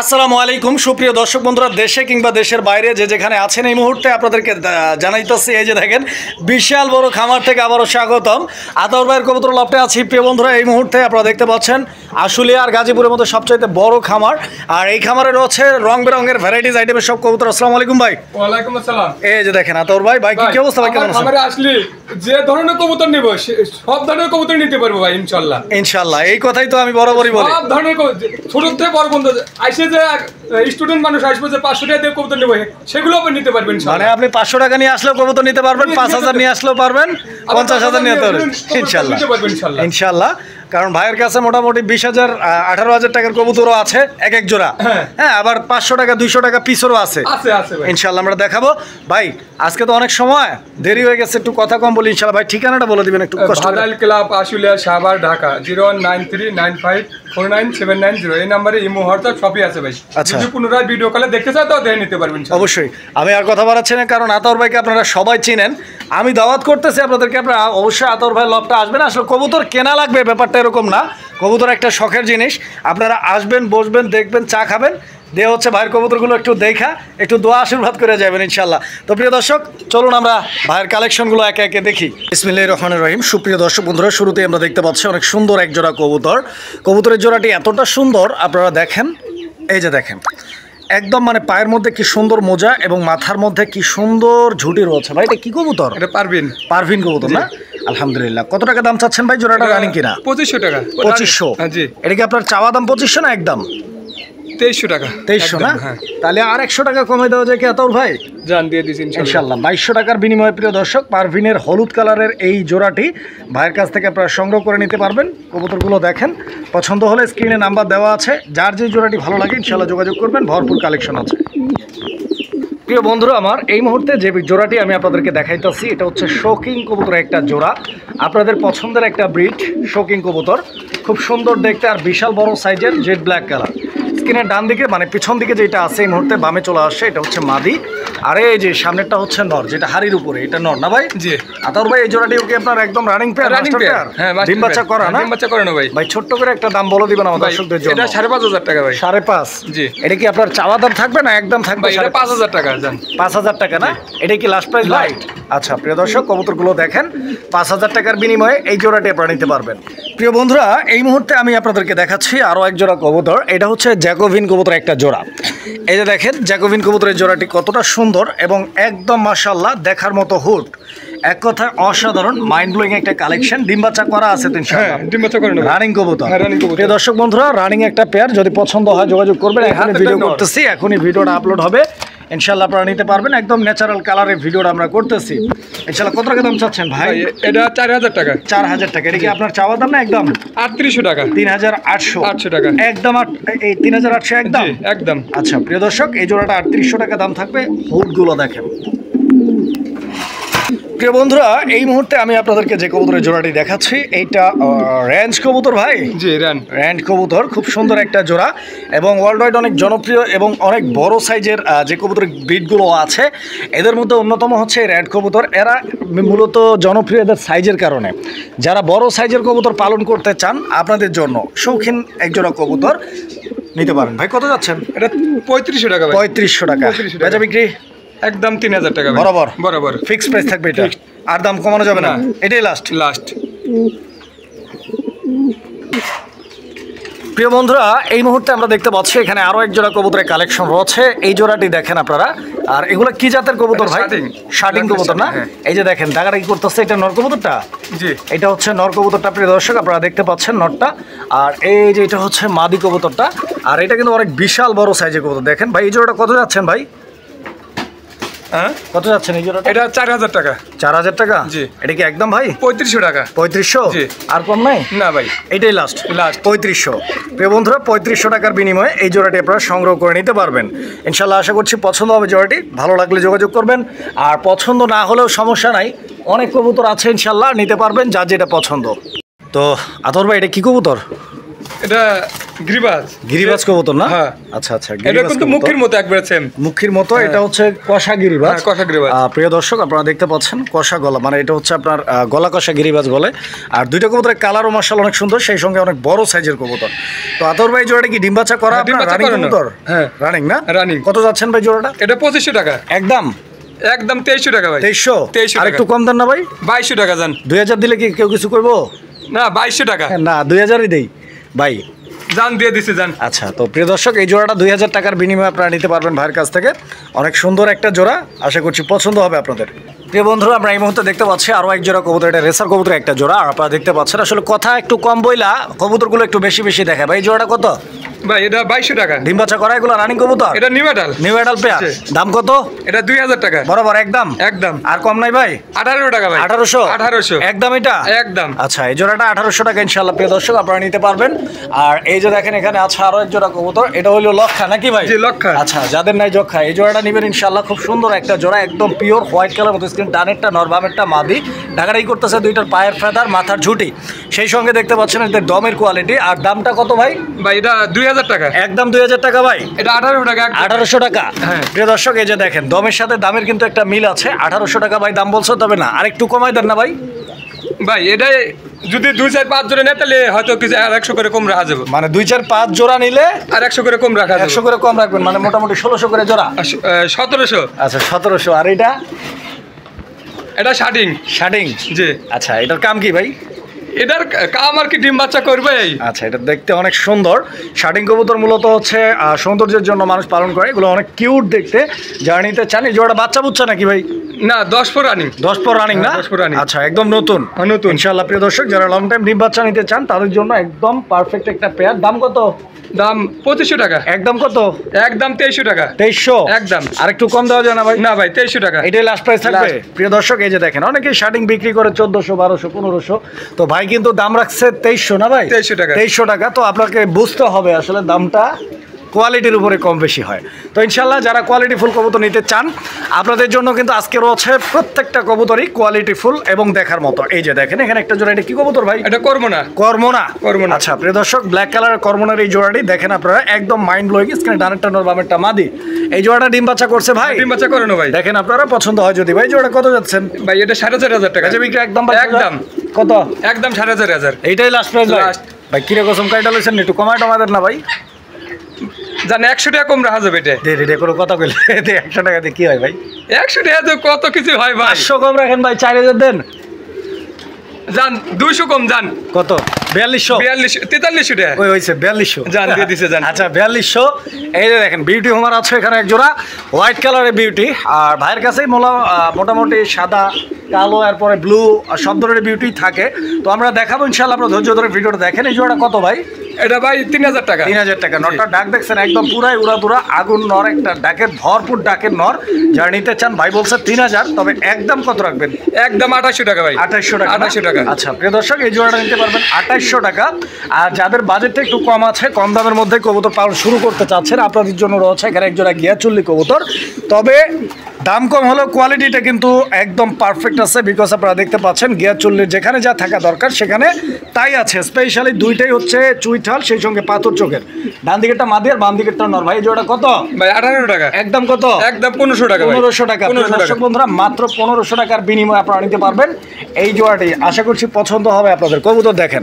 আসসালামু আলাইকুম সুপ্রিয় দর্শক বন্ধুরা, দেশে কিংবা দেশের বাইরে যে যেখানে আছেন এই মুহূর্তে আপনাদেরকে জানাইতেছি, এই যে দেখেন বিশাল বড় খামার থেকে আবারও স্বাগতম। আতর ভাইয়ের কবুতর লফটে আছি। প্রিয় বন্ধুরা, এই মুহূর্তে আপনারা দেখতে পাচ্ছেন আশুলিয়া আর গাজীপুরের মধ্যে সবচাইতে বড় খামার, আর এই খামারে রয়েছে রং বেরঙের ভ্যারাইটিস আইটেমের সব কবুতর। আসসালামু আলাইকুম ভাই। ওয়ালাইকুম আসসালাম। এই যে দেখেন আতর ভাই, ভাই কি অবস্থা ভাই, কেমন আছেন? আমরা আসলে যে ধরনের কবুতর নেব সব ধরনের কবুতর নিতে পারবো ভাই, ইনশাআল্লাহ। ইনশাআল্লাহ, এই কথাই তো আমি বরাবরই বলি। সব ধরনের ছোট থেকে বড় পর্যন্ত আইসে যে স্টুডেন্ট মানুষ আসবে যে 500 টাকা দিয়ে কবুতর নেব, সেগুলো আপনি নিতে পারবেন ইনশাআল্লাহ। মানে আপনি 500 টাকা নিয়ে আসলেও কবুতর নিতে পারবেন, 5000 নিয়ে আসলেও পারবেন, 50,000 নিয়ে পারবেন ইনশাআল্লাহ। ইনশাআল্লাহ, কারণ ভাইয়ের কাছে মোটামুটি 20,000 18,000 টাকার কবুতরও আছে এক এক জোড়া। হ্যাঁ, আবার 500 টাকা 200 টাকা পিসেরও আছে। ইনশাআল্লাহ আমরা দেখাবো। ভাই আজকে তো অনেক সময় দেরি হয়ে গেছে, একটু কথা কম বলি ইনশাআল্লাহ। ভাই ঠিকানাটা বলে দিবেন একটু কষ্ট করে। ভাদাইল ক্লাব, আশুলিয়া, সাভার, ঢাকা 01939549790। এই নম্বরে ইমো হোয়াটসঅ্যাপ সবই আছে ভাই। যদি পুনরায় ভিডিও কলে দেখতে চাও তো দেখে নিতে পারবেন অবশ্যই। আমি আর কথা বাড়াচ্ছি না, কারণ আতর ভাইকে আপনারা সবাই চিনেন। আমি দাওয়াত করতেছি আপনাদেরকে, আপনারা অবশ্যই আতর ভাই লফটে আসবেন। আসলে কবুতর কেনা লাগবে ব্যাপারটা এরকম না, কবুতর একটা শখের জিনিস। আপনারা আসবেন, বসবেন, দেখবেন, চা খাবেন, দিয়ে হচ্ছে ভাইয়ের কবুতরগুলো একটু দেখা একটু দোয়া আশীর্বাদ করে যাবেন ইনশাল্লাহ। তো প্রিয় দর্শক, চলুন আমরা ভাইয়ের কালেকশনগুলো একে একে দেখি। বিসমিল্লাহির রহমানির রহিম। সুপ্রিয় দর্শক বন্ধুরা, শুরুতেই আমরা দেখতে পাচ্ছি অনেক সুন্দর এক জোড়া কবুতর। কবুতরের জোড়াটি এতটা সুন্দর, আপনারা দেখেন, এই যে দেখেন একদম মানে পায়ের মধ্যে কি সুন্দর মোজা এবং মাথার মধ্যে কি সুন্দর ঝুঁটি রয়েছে। ভাই এটা কি কবুতর? এটা পারভিন কবুতর না? আলহামদুলিল্লাহ। কত টাকা দাম চাচ্ছেন ভাই জোড়াটা? রানিং কিনা 2500 টাকা। 2500? জি। এটা কি আপনার চাওয়া দাম 2500 না একদম 2300 টাকা? 2300 না? তাহলে আর 100 টাকা কমে দেওয়া যায় কি আতর ভাই? জান দিয়ে দিছি ইনশাআল্লাহ। 2200 টাকার বিনিময়ে প্রিয় দর্শক, পারভিনের হলুদ কালারের এই জোড়াটি ভাইয়ের কাছ থেকে আপনারা সংগ্রহ করে নিতে পারবেন। কবুতরগুলো দেখেন, পছন্দ হলে স্ক্রিনে নাম্বার দেওয়া আছে, যার যে জোড়াটি ভালো লাগে ইনশাআল্লাহ যোগাযোগ করবেন, ভরপুর কালেকশন আছে। প্রিয় বন্ধুরা আমার, এই মুহূর্তে যে জোড়াটি আমি আপনাদেরকে দেখাইতেছি এটা হচ্ছে শৌকিং কবুতর একটা জোড়া। আপনাদের পছন্দের একটা ব্রিড শৌকিং কবুতর, খুব সুন্দর দেখতে আর বিশাল বড় সাইজের, জেড ব্ল্যাক কালার। স্ক্রিনের ডান দিকে মানে পিছন দিকে যেটা আছে এই মুহূর্তে বামে চলে আসছে, এটা হচ্ছে মাদি। আর এই যে সামনেরটা হচ্ছে নর, যেটা হাড়ির উপরে, এটা নর না ভাই? জি। আতর ভাই এই জোড়াটি ওকে আপনার একদম রানিং পেয়ার? হ্যাঁ, ডিম বাচ্চা করা না? ডিম বাচ্চা করে না ভাই। ভাই ছোট্ট করে একটা দাম বলে দিবেন আমাদের দর্শকদের জন্য। এটা 5,500 টাকা ভাই। 5,500? জি। এটা কি আপনার চাওয়া দাম থাকবে না একদম থাকবে? এটা 5,000 টাকা। জান 5,000 টাকা না? এটা কি লাস্ট প্রাইস লাইট? আচ্ছা প্রিয় দর্শক, কবুতরগুলো দেখেন, 5,000 টাকার বিনিময়ে এই জোড়াটি আপনারা নিতে পারবেন। প্রিয় বন্ধুরা, এই মুহূর্তে আমি আপনাদেরকে দেখাচ্ছি আরও এক জোড়া কবুতর। এটা হচ্ছে জ্যাকোভিন কবুতর একটা জোড়া। এই যে দেখেন জ্যাকোভিন কবুতরের জোড়াটি কতটা সুন্দর এবং একদম মাশাআল্লাহ দেখার মতো হুড। এক কথায় অসাধারণ, মাইন্ড ব্লোয়িং একটা কালেকশন। ডিম বাচ্চা করা আছে তো ইনশাআল্লাহ? ডিম বাচ্চা করে নেব। রানিং কবুতর। রানিং কবুতর। প্রিয় দর্শক বন্ধুরা, রানিং একটা পেয়ার, যদি পছন্দ হয় যোগাযোগ করবেন। এখানে ভিডিও করতেছি, এখনই ভিডিওটা আপলোড হবে ইনশাআল্লাহ, আপনারা নিতে পারবেন। একদম ন্যাচারাল কালারের ভিডিওটা আমরা করতেছি ইনশাআল্লাহ। কত টাকা দাম চাচ্ছেন ভাই? এটা 4,000 টাকা। 4,000 টাকা। এটা কি আপনার চাওয়া দাম না একদম? 3,800 টাকা। 3,800 টাকা একদম। এই 3,800 একদম? একদম। আচ্ছা প্রিয় দর্শক, এই জোড়াটা 3,800 টাকা দাম থাকবে। হুডগুলো দেখেন। প্রিয় বন্ধুরা, এই মুহূর্তে আমি আপনাদেরকে যে কবুতরের জোড়াটি দেখাচ্ছি এইটা রেঞ্জ কবুতর ভাই। জি, রেঞ্জ কবুতর, খুব সুন্দর একটা জোড়া এবং ওয়ার্ল্ড ওয়াইড অনেক জনপ্রিয় এবং অনেক বড় সাইজের যে কবুতরের ব্রিডগুলো আছে এদের মধ্যে অন্যতম হচ্ছে রেড কবুতর। এরা মূলত জনপ্রিয় এদের সাইজের কারণে। যারা বড় সাইজের কবুতর পালন করতে চান আপনাদের জন্য শৌখিন এক জোড়া কবুতর নিতে পারেন। ভাই কত যাচ্ছেন? এটা 3500 টাকা। 3500 টাকা। বেচা বিক্রি একদম 3,000 টাকা বরাবর ফিক্স প্রাইস থাকবে এটা, আর দাম কমানো যাবে না? এটাই লাস্ট। প্রিয় বন্ধুরা, এই মুহূর্তে আমরা দেখতে পাচ্ছি এখানে আরো এক জোড়া কবুতরের কালেকশন রয়েছে। এই জোড়াটি দেখেন আপনারা। আর এগুলো কি জাতের কবুতর ভাই? শার্টিং কবুতর না? এই যে দেখেন ডাকাডাকি করতেছে, এটা নর কবুতরটা? জি, এটা হচ্ছে নর কবুতরটা প্রিয় দর্শক, আপনারা দেখতে পাচ্ছেন নরটা। আর এই যে এটা হচ্ছে মাদি কবুতরটা। আর এটা কিন্তু অনেক বিশাল বড় সাইজের কবুতর। দেখেন ভাই এই জোড়াটা কত যাচ্ছেন ভাই? কত যাচ্ছেন এই জোড়াটা? এটা 4,000 টাকা। 4,000 টাকা? জি। এটা কি একদম ভাই 3500 টাকা? 3500? জি। আর কম নাই? না ভাই, এটাই লাস্ট 3500। প্রিয় বন্ধুরা, 3500 টাকার বিনিময়ে এই জোড়াটি আপনারা সংগ্রহ করে নিতে পারবেন ইনশাআল্লাহ। আশা করছি পছন্দ হবে জোড়াটি, ভালো লাগলে যোগাযোগ করবেন। আর পছন্দ না হলেও সমস্যা নাই, অনেক কবুতর আছে ইনশাআল্লাহ, নিতে পারবেন যার যেটা পছন্দ। তো আতর ভাই এটা কি কবুতর? এটা গিরিবাজ গিরিবাজ কবুতর না? হ্যাঁ। আচ্ছা আচ্ছা, এটা গিরিবাজ কিন্তু কবুতর। মুখের মতো একবার সেম। মুখির মতো, এটা হচ্ছে কষা গিরিবাজ। হ্যাঁ, কষা গিরিবাজ। প্রিয় দর্শক, আপনারা দেখতে পাচ্ছেন কষা গলা, মানে এটা হচ্ছে আপনার গলা কষা গিরিবাজ বলে। আর দুইটা কবুতরের কালারও মাশাআল্লাহ অনেক সুন্দর, সেই সঙ্গে অনেক বড় সাইজের কবুতর। তো আতর ভাই জোড়াটা কি ডিম বাচ্চা করা? হ্যাঁ, ডিম আপনার বাচ্চা রানিং করানো। কবুতর? হ্যাঁ। রানিং না? রানিং। কত যাচ্ছেন ভাই জোড়াটা? এটা 2500 টাকা একদম একদম 2300 টাকা ভাই। 2300? 2300 আর টাকা। একটু কম দেন না ভাই? 2200 টাকা যান। 2000 দিলে কি কেউ কিছু করবো? না 2200 টাকা না, 2000ই দেই ভাই। যান, দিয়ে দিছে যান। আচ্ছা, তো প্রিয় দর্শক, এই জোড়াটা 2000 টাকার বিনিময়ে আপনারা নিতে পারবেন ভাইয়ের কাছ থেকে। অনেক সুন্দর একটা জোড়া, আশা করছি পছন্দ হবে আপনাদের। প্রিয় বন্ধুরা, আমরা এই মুহূর্তে দেখতে পাচ্ছি আরও এক জোড়া কবুতর। এটা রেসার কবুতর একটা জোড়া। আর আপনারা দেখতে পাচ্ছেন আসলে কথা একটু কম বইলা কবুতরগুলো একটু বেশি বেশি দেখায়। ভাই এই জোড়াটা কত? ভাই এটা 2200 টাকা। ডিম বাচ্চা করা এগুলো রানিং কবুতর? এটা new metal. New adult pair. দাম কত? এটা 2000 টাকা বরাবর একদম? একদম। আর কম নাই ভাই? 1800 টাকা ভাই। 1800 একদম এটা? একদম। আচ্ছা, এই জোড়াটা 1800 টাকা ইনশাআল্লাহ প্রিয় দর্শক আপনারা নিতে পারবেন। আর এই যে দেখেন এখানে আছে আরো এক জোড়া কবুতর, এটা হলো লক্ষা নাকি ভাই? জি, লক্ষা। আচ্ছা, যাদের নাই যক্ষা এই জোড়াটা নেবেন ইনশাআল্লাহ। খুব সুন্দর একটা জোড়া, একদম পিওর হোয়াইট কালার মতো স্ক্রিন, ডানেরটা নর বামেরটা মাদি। ঢাকাটাই করতেছে দুইটার পায়ের ফেদার, মাথার ঝুঁটি, সেই সঙ্গে দেখতে পাচ্ছেন এদের দমের কোয়ালিটি। আর দামটা কত ভাই? ভাই এটা 2000 টাকা একদম 2000 টাকা ভাই। এটা 1800 টাকা 1800 টাকা। হ্যাঁ। প্রিয় দর্শক, এই যে দেখেন দমের সাথে দামের কিন্তু একটা মিল আছে। 1800 টাকা ভাই দাম বলছো, তবে না আর একটু কমাই দেন না ভাই? ভাই এটা যদি 2-4-5 জোড়া নেয় তাহলে হয়তো কিছু আর 100 করে কম রাখা যাবে। মানে 2-4-5 জোড়া নিলে আর 100 করে কম রাখা যাবে। 100 করে কম রাখবেন, মানে মোটামুটি 1600 করে জোড়া। 1700। আচ্ছা, 1700। আর এটা? এটা শার্টিং। শার্টিং? জি। আচ্ছা, এটার কাম কি ভাই? এটার কাম আর কি ডিম বাচ্চা করবে। আচ্ছা, এটা দেখতে অনেক সুন্দর। শার্টিং কবুতর মূলত হচ্ছে সৌন্দর্যের জন্য মানুষ পালন করে, এগুলো অনেক কিউট দেখতে। যারা নিতে চান, এই জোড়া বাচ্চা বুচ্চা নাকি ভাই? না 10 পর রানিং। 10 পর রানিং না? 10 পর রানিং। আচ্ছা, একদম নতুন? নতুন। ইনশাআল্লাহ প্রিয় দর্শক, যারা লং টাইম ডিম বাচ্চা নিতে চান তাদের জন্য একদম পারফেক্ট একটা পেয়ার। দাম কত? দাম 2500 টাকা। একদম কত? একদম 2300 টাকা। 2300? একদম। আর একটু কম দেওয়া যায় না ভাই? না ভাই 2300 টাকা। এটাই লাস্ট প্রাইস থাকবে? Last। প্রিয় দর্শক, এই যে দেখেন অনেকেই শার্টিং বিক্রি করে 1400, 1200, 1500, তো ভাই কিন্তু দাম রাখছে 2300 না ভাই? 2300 টাকা। 2300 টাকা। তো আপনাকে বুঝতে হবে আসলে দামটা কোয়ালিটির উপরে কম বেশি হয়। তো ইনশাল্লাহ যারা কোয়ালিটি ফুল কবুতর নিতে চান, আপনাদের জন্য কিন্তু আজকে রয়েছে প্রত্যেকটা কবুতরই কোয়ালিটি ফুল এবং দেখার মতো। এই যে দেখেন এখানে একটা জোড়া, এটা কি কবুতর ভাই? এটা করবো না। কর্মনা? কর্মনা। আচ্ছা প্রিয় দর্শক, ব্ল্যাক কালারের কর্মনার এই জোড়াটি দেখেন আপনারা, একদম মাইন্ড ব্লোয়িং। স্ক্রিনে ডানেরটা নর বামেরটা মাদি। এই জোড়াটা ডিম বাচ্চা করছে ভাই? ডিম বাচ্চা করানো ভাই। দেখেন আপনারা, পছন্দ হয় যদি। ভাই জোড়া কত যাচ্ছেন? ভাই এটা 4500 টাকা। আচ্ছা, বিক্রি একদম ভাই? একদম। কত? একদম 4500। এইটাই লাস্ট প্রাইস ভাই? Last। ভাই কিরে কসম কাইটা লইছেন, একটু কমায় টমাদের না ভাই? জান 100 টাকা কম রাখা যাবে এটা। দে কোনো কথা কইলে 100 টাকা দিয়ে কি হয় ভাই? 100 টাকা তো কত কিছু হয় ভাই। 500 কম রাখেন ভাই, 4000 দেন। জান 200 কম জান। কত? 4200? 4300 টাকা। ওই হইছে 4200। জান দিয়ে দিছে জান। আচ্ছা 4200। এই যে দেখেন বিউটি হোমার আছে এখানে এক জোড়া, হোয়াইট কালারের বিউটি। আর ভাইয়ের কাছেই মোটামুটি সাদা, কালো, এরপরে ব্লু সব ধরনের বিউটি থাকে। তো আমরা দেখাবো ইনশাআল্লাহ, আপনারা ধৈর্য ধরে ভিডিওটা দেখেন। এই জোড়াটা কত ভাই? এটা ভাই 3000 টাকা। 3000 টাকা। নরটা ডাক দেখছেন, একদম পুরাই উড়াদুরা আগুন নর, একটা ডাকের ভরপুর ডাকের নর। যারা নিতে চান, ভাই বলছে 3000, তবে একদম কত রাখবেন? একদম 2800 টাকা ভাই। 2800 টাকা? 2800 টাকা। আচ্ছা প্রিয় দর্শক, এই জোড়াটা নিতে পারবেন 2800 টাকা। আর যাদের বাজেটটা একটু কম আছে, কম দামের মধ্যে কবুতর পালন শুরু করতে চাচ্ছেন, আপনাদের জন্য রয়েছে এখানে এক জোড়া গিয়াচুল্লি কবুতর। তবে দাম কম হলেও কোয়ালিটিটা কিন্তু একদম পারফেক্ট আছে, বিকজ আপনারা দেখতে পাচ্ছেন গিয়াচুল্লির যেখানে যা থাকা দরকার সেখানে তাই আছে। স্পেশালি দুইটাই হচ্ছে চুইঠাল, সেই সঙ্গে পাথর চোখের। ডান দিকেরটা মাদি আর বাম দিকেরটা নর। ভাই এই জোড়াটা কত? ভাই 1800 টাকা। একদম কত? একদম 1500 টাকা ভাই। 1500 টাকা। 1500 দর্শক বন্ধুরা, মাত্র 1500 টাকার বিনিময়ে আপনারা নিতে পারবেন এই জোড়াটি। আশা করছি পছন্দ হবে আপনাদের। কবুতর দেখেন,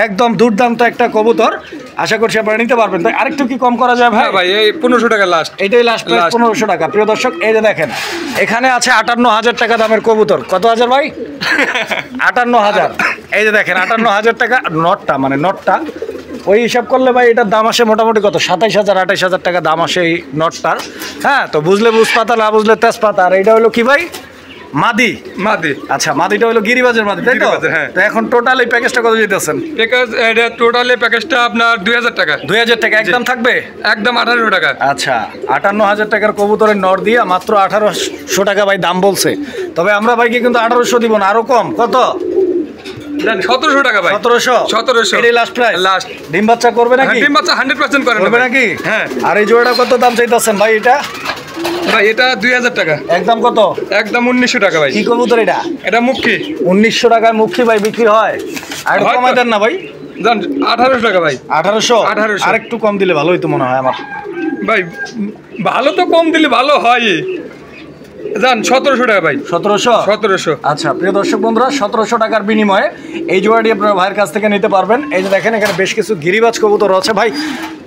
একদম দুর্দান্ত একটা কবুতর, আশা করছি আপনারা নিতে পারবেন। তাই আরেকটু কি কম করা যায় ভাই? হ্যাঁ ভাই, এই 1500 টাকা লাস্ট। এটাই লাস্ট প্রাইস, 1500 টাকা। প্রিয় দর্শক, এই যে দেখেন এখানে আছে 58000 টাকা দামের কবুতর। কত হাজার ভাই? 58000। এই যে দেখেন 58000 টাকা নটটা, মানে নটটা ওই হিসাব করলে ভাই এটার দাম আসে মোটামুটি কত? 27000, 28000 টাকা দাম আসে এই নটটার। হ্যাঁ, তো বুঝলে বুঝপাতা, না বুঝলে তেজপাতা। আর এইটা হলো কি ভাই? মাদি। মাদি। আচ্ছা, মাদিটা হলো গিরিবাজের মাদি, তাই তো? গিরিবাজের, হ্যাঁ। তো এখন টোটাল এই প্যাকেজটা কত দিতেছেন? এটা টোটালি প্যাকেজটা আপনার 2000 টাকা। 2000 টাকা একদম থাকবে? একদম 1800 টাকা। আচ্ছা, 58000 টাকার কবুতরের নর দিয়ে মাত্র 1800 টাকা ভাই দাম বলছে। তবে আমরা ভাইকে কিন্তু 1800 দিব না, আরো কম। কত? 1700 টাকা ভাই। 1700? এটাই লাস্ট প্রাইস? লাস্ট। ডিম বাচ্চা করবে নাকি? ডিম বাচ্চা 100% করে করবে নাকি? হ্যাঁ। আর এই জোড়াটা কত দাম চাইতেছেন ভাই? এটা ভাই এটা 2000 টাকা। একদম কত? একদম 1900 টাকা ভাই। কি কবুতর এটা? এটা মুখী। 1900 টাকায় মুখী ভাই বিক্রি হয়? আর একটু হয়তো। কমাই দেন না ভাই? জান 1800 টাকা ভাই। 1800 1800 আর একটু কম দিলে ভালো হইতো মনে হয় আমার। ভাই ভালো তো কম দিলে ভালো হয়। জান 1700 টাকা ভাই। 1700। আচ্ছা প্রিয় দর্শক বন্ধুরা, 1700 টাকার বিনিময়ে এই জোড়াটি আপনারা ভাইয়ের কাছ থেকে নিতে পারবেন। এই যে দেখেন এখানে বেশ কিছু গিরিবাজ কবুতর আছে ভাই,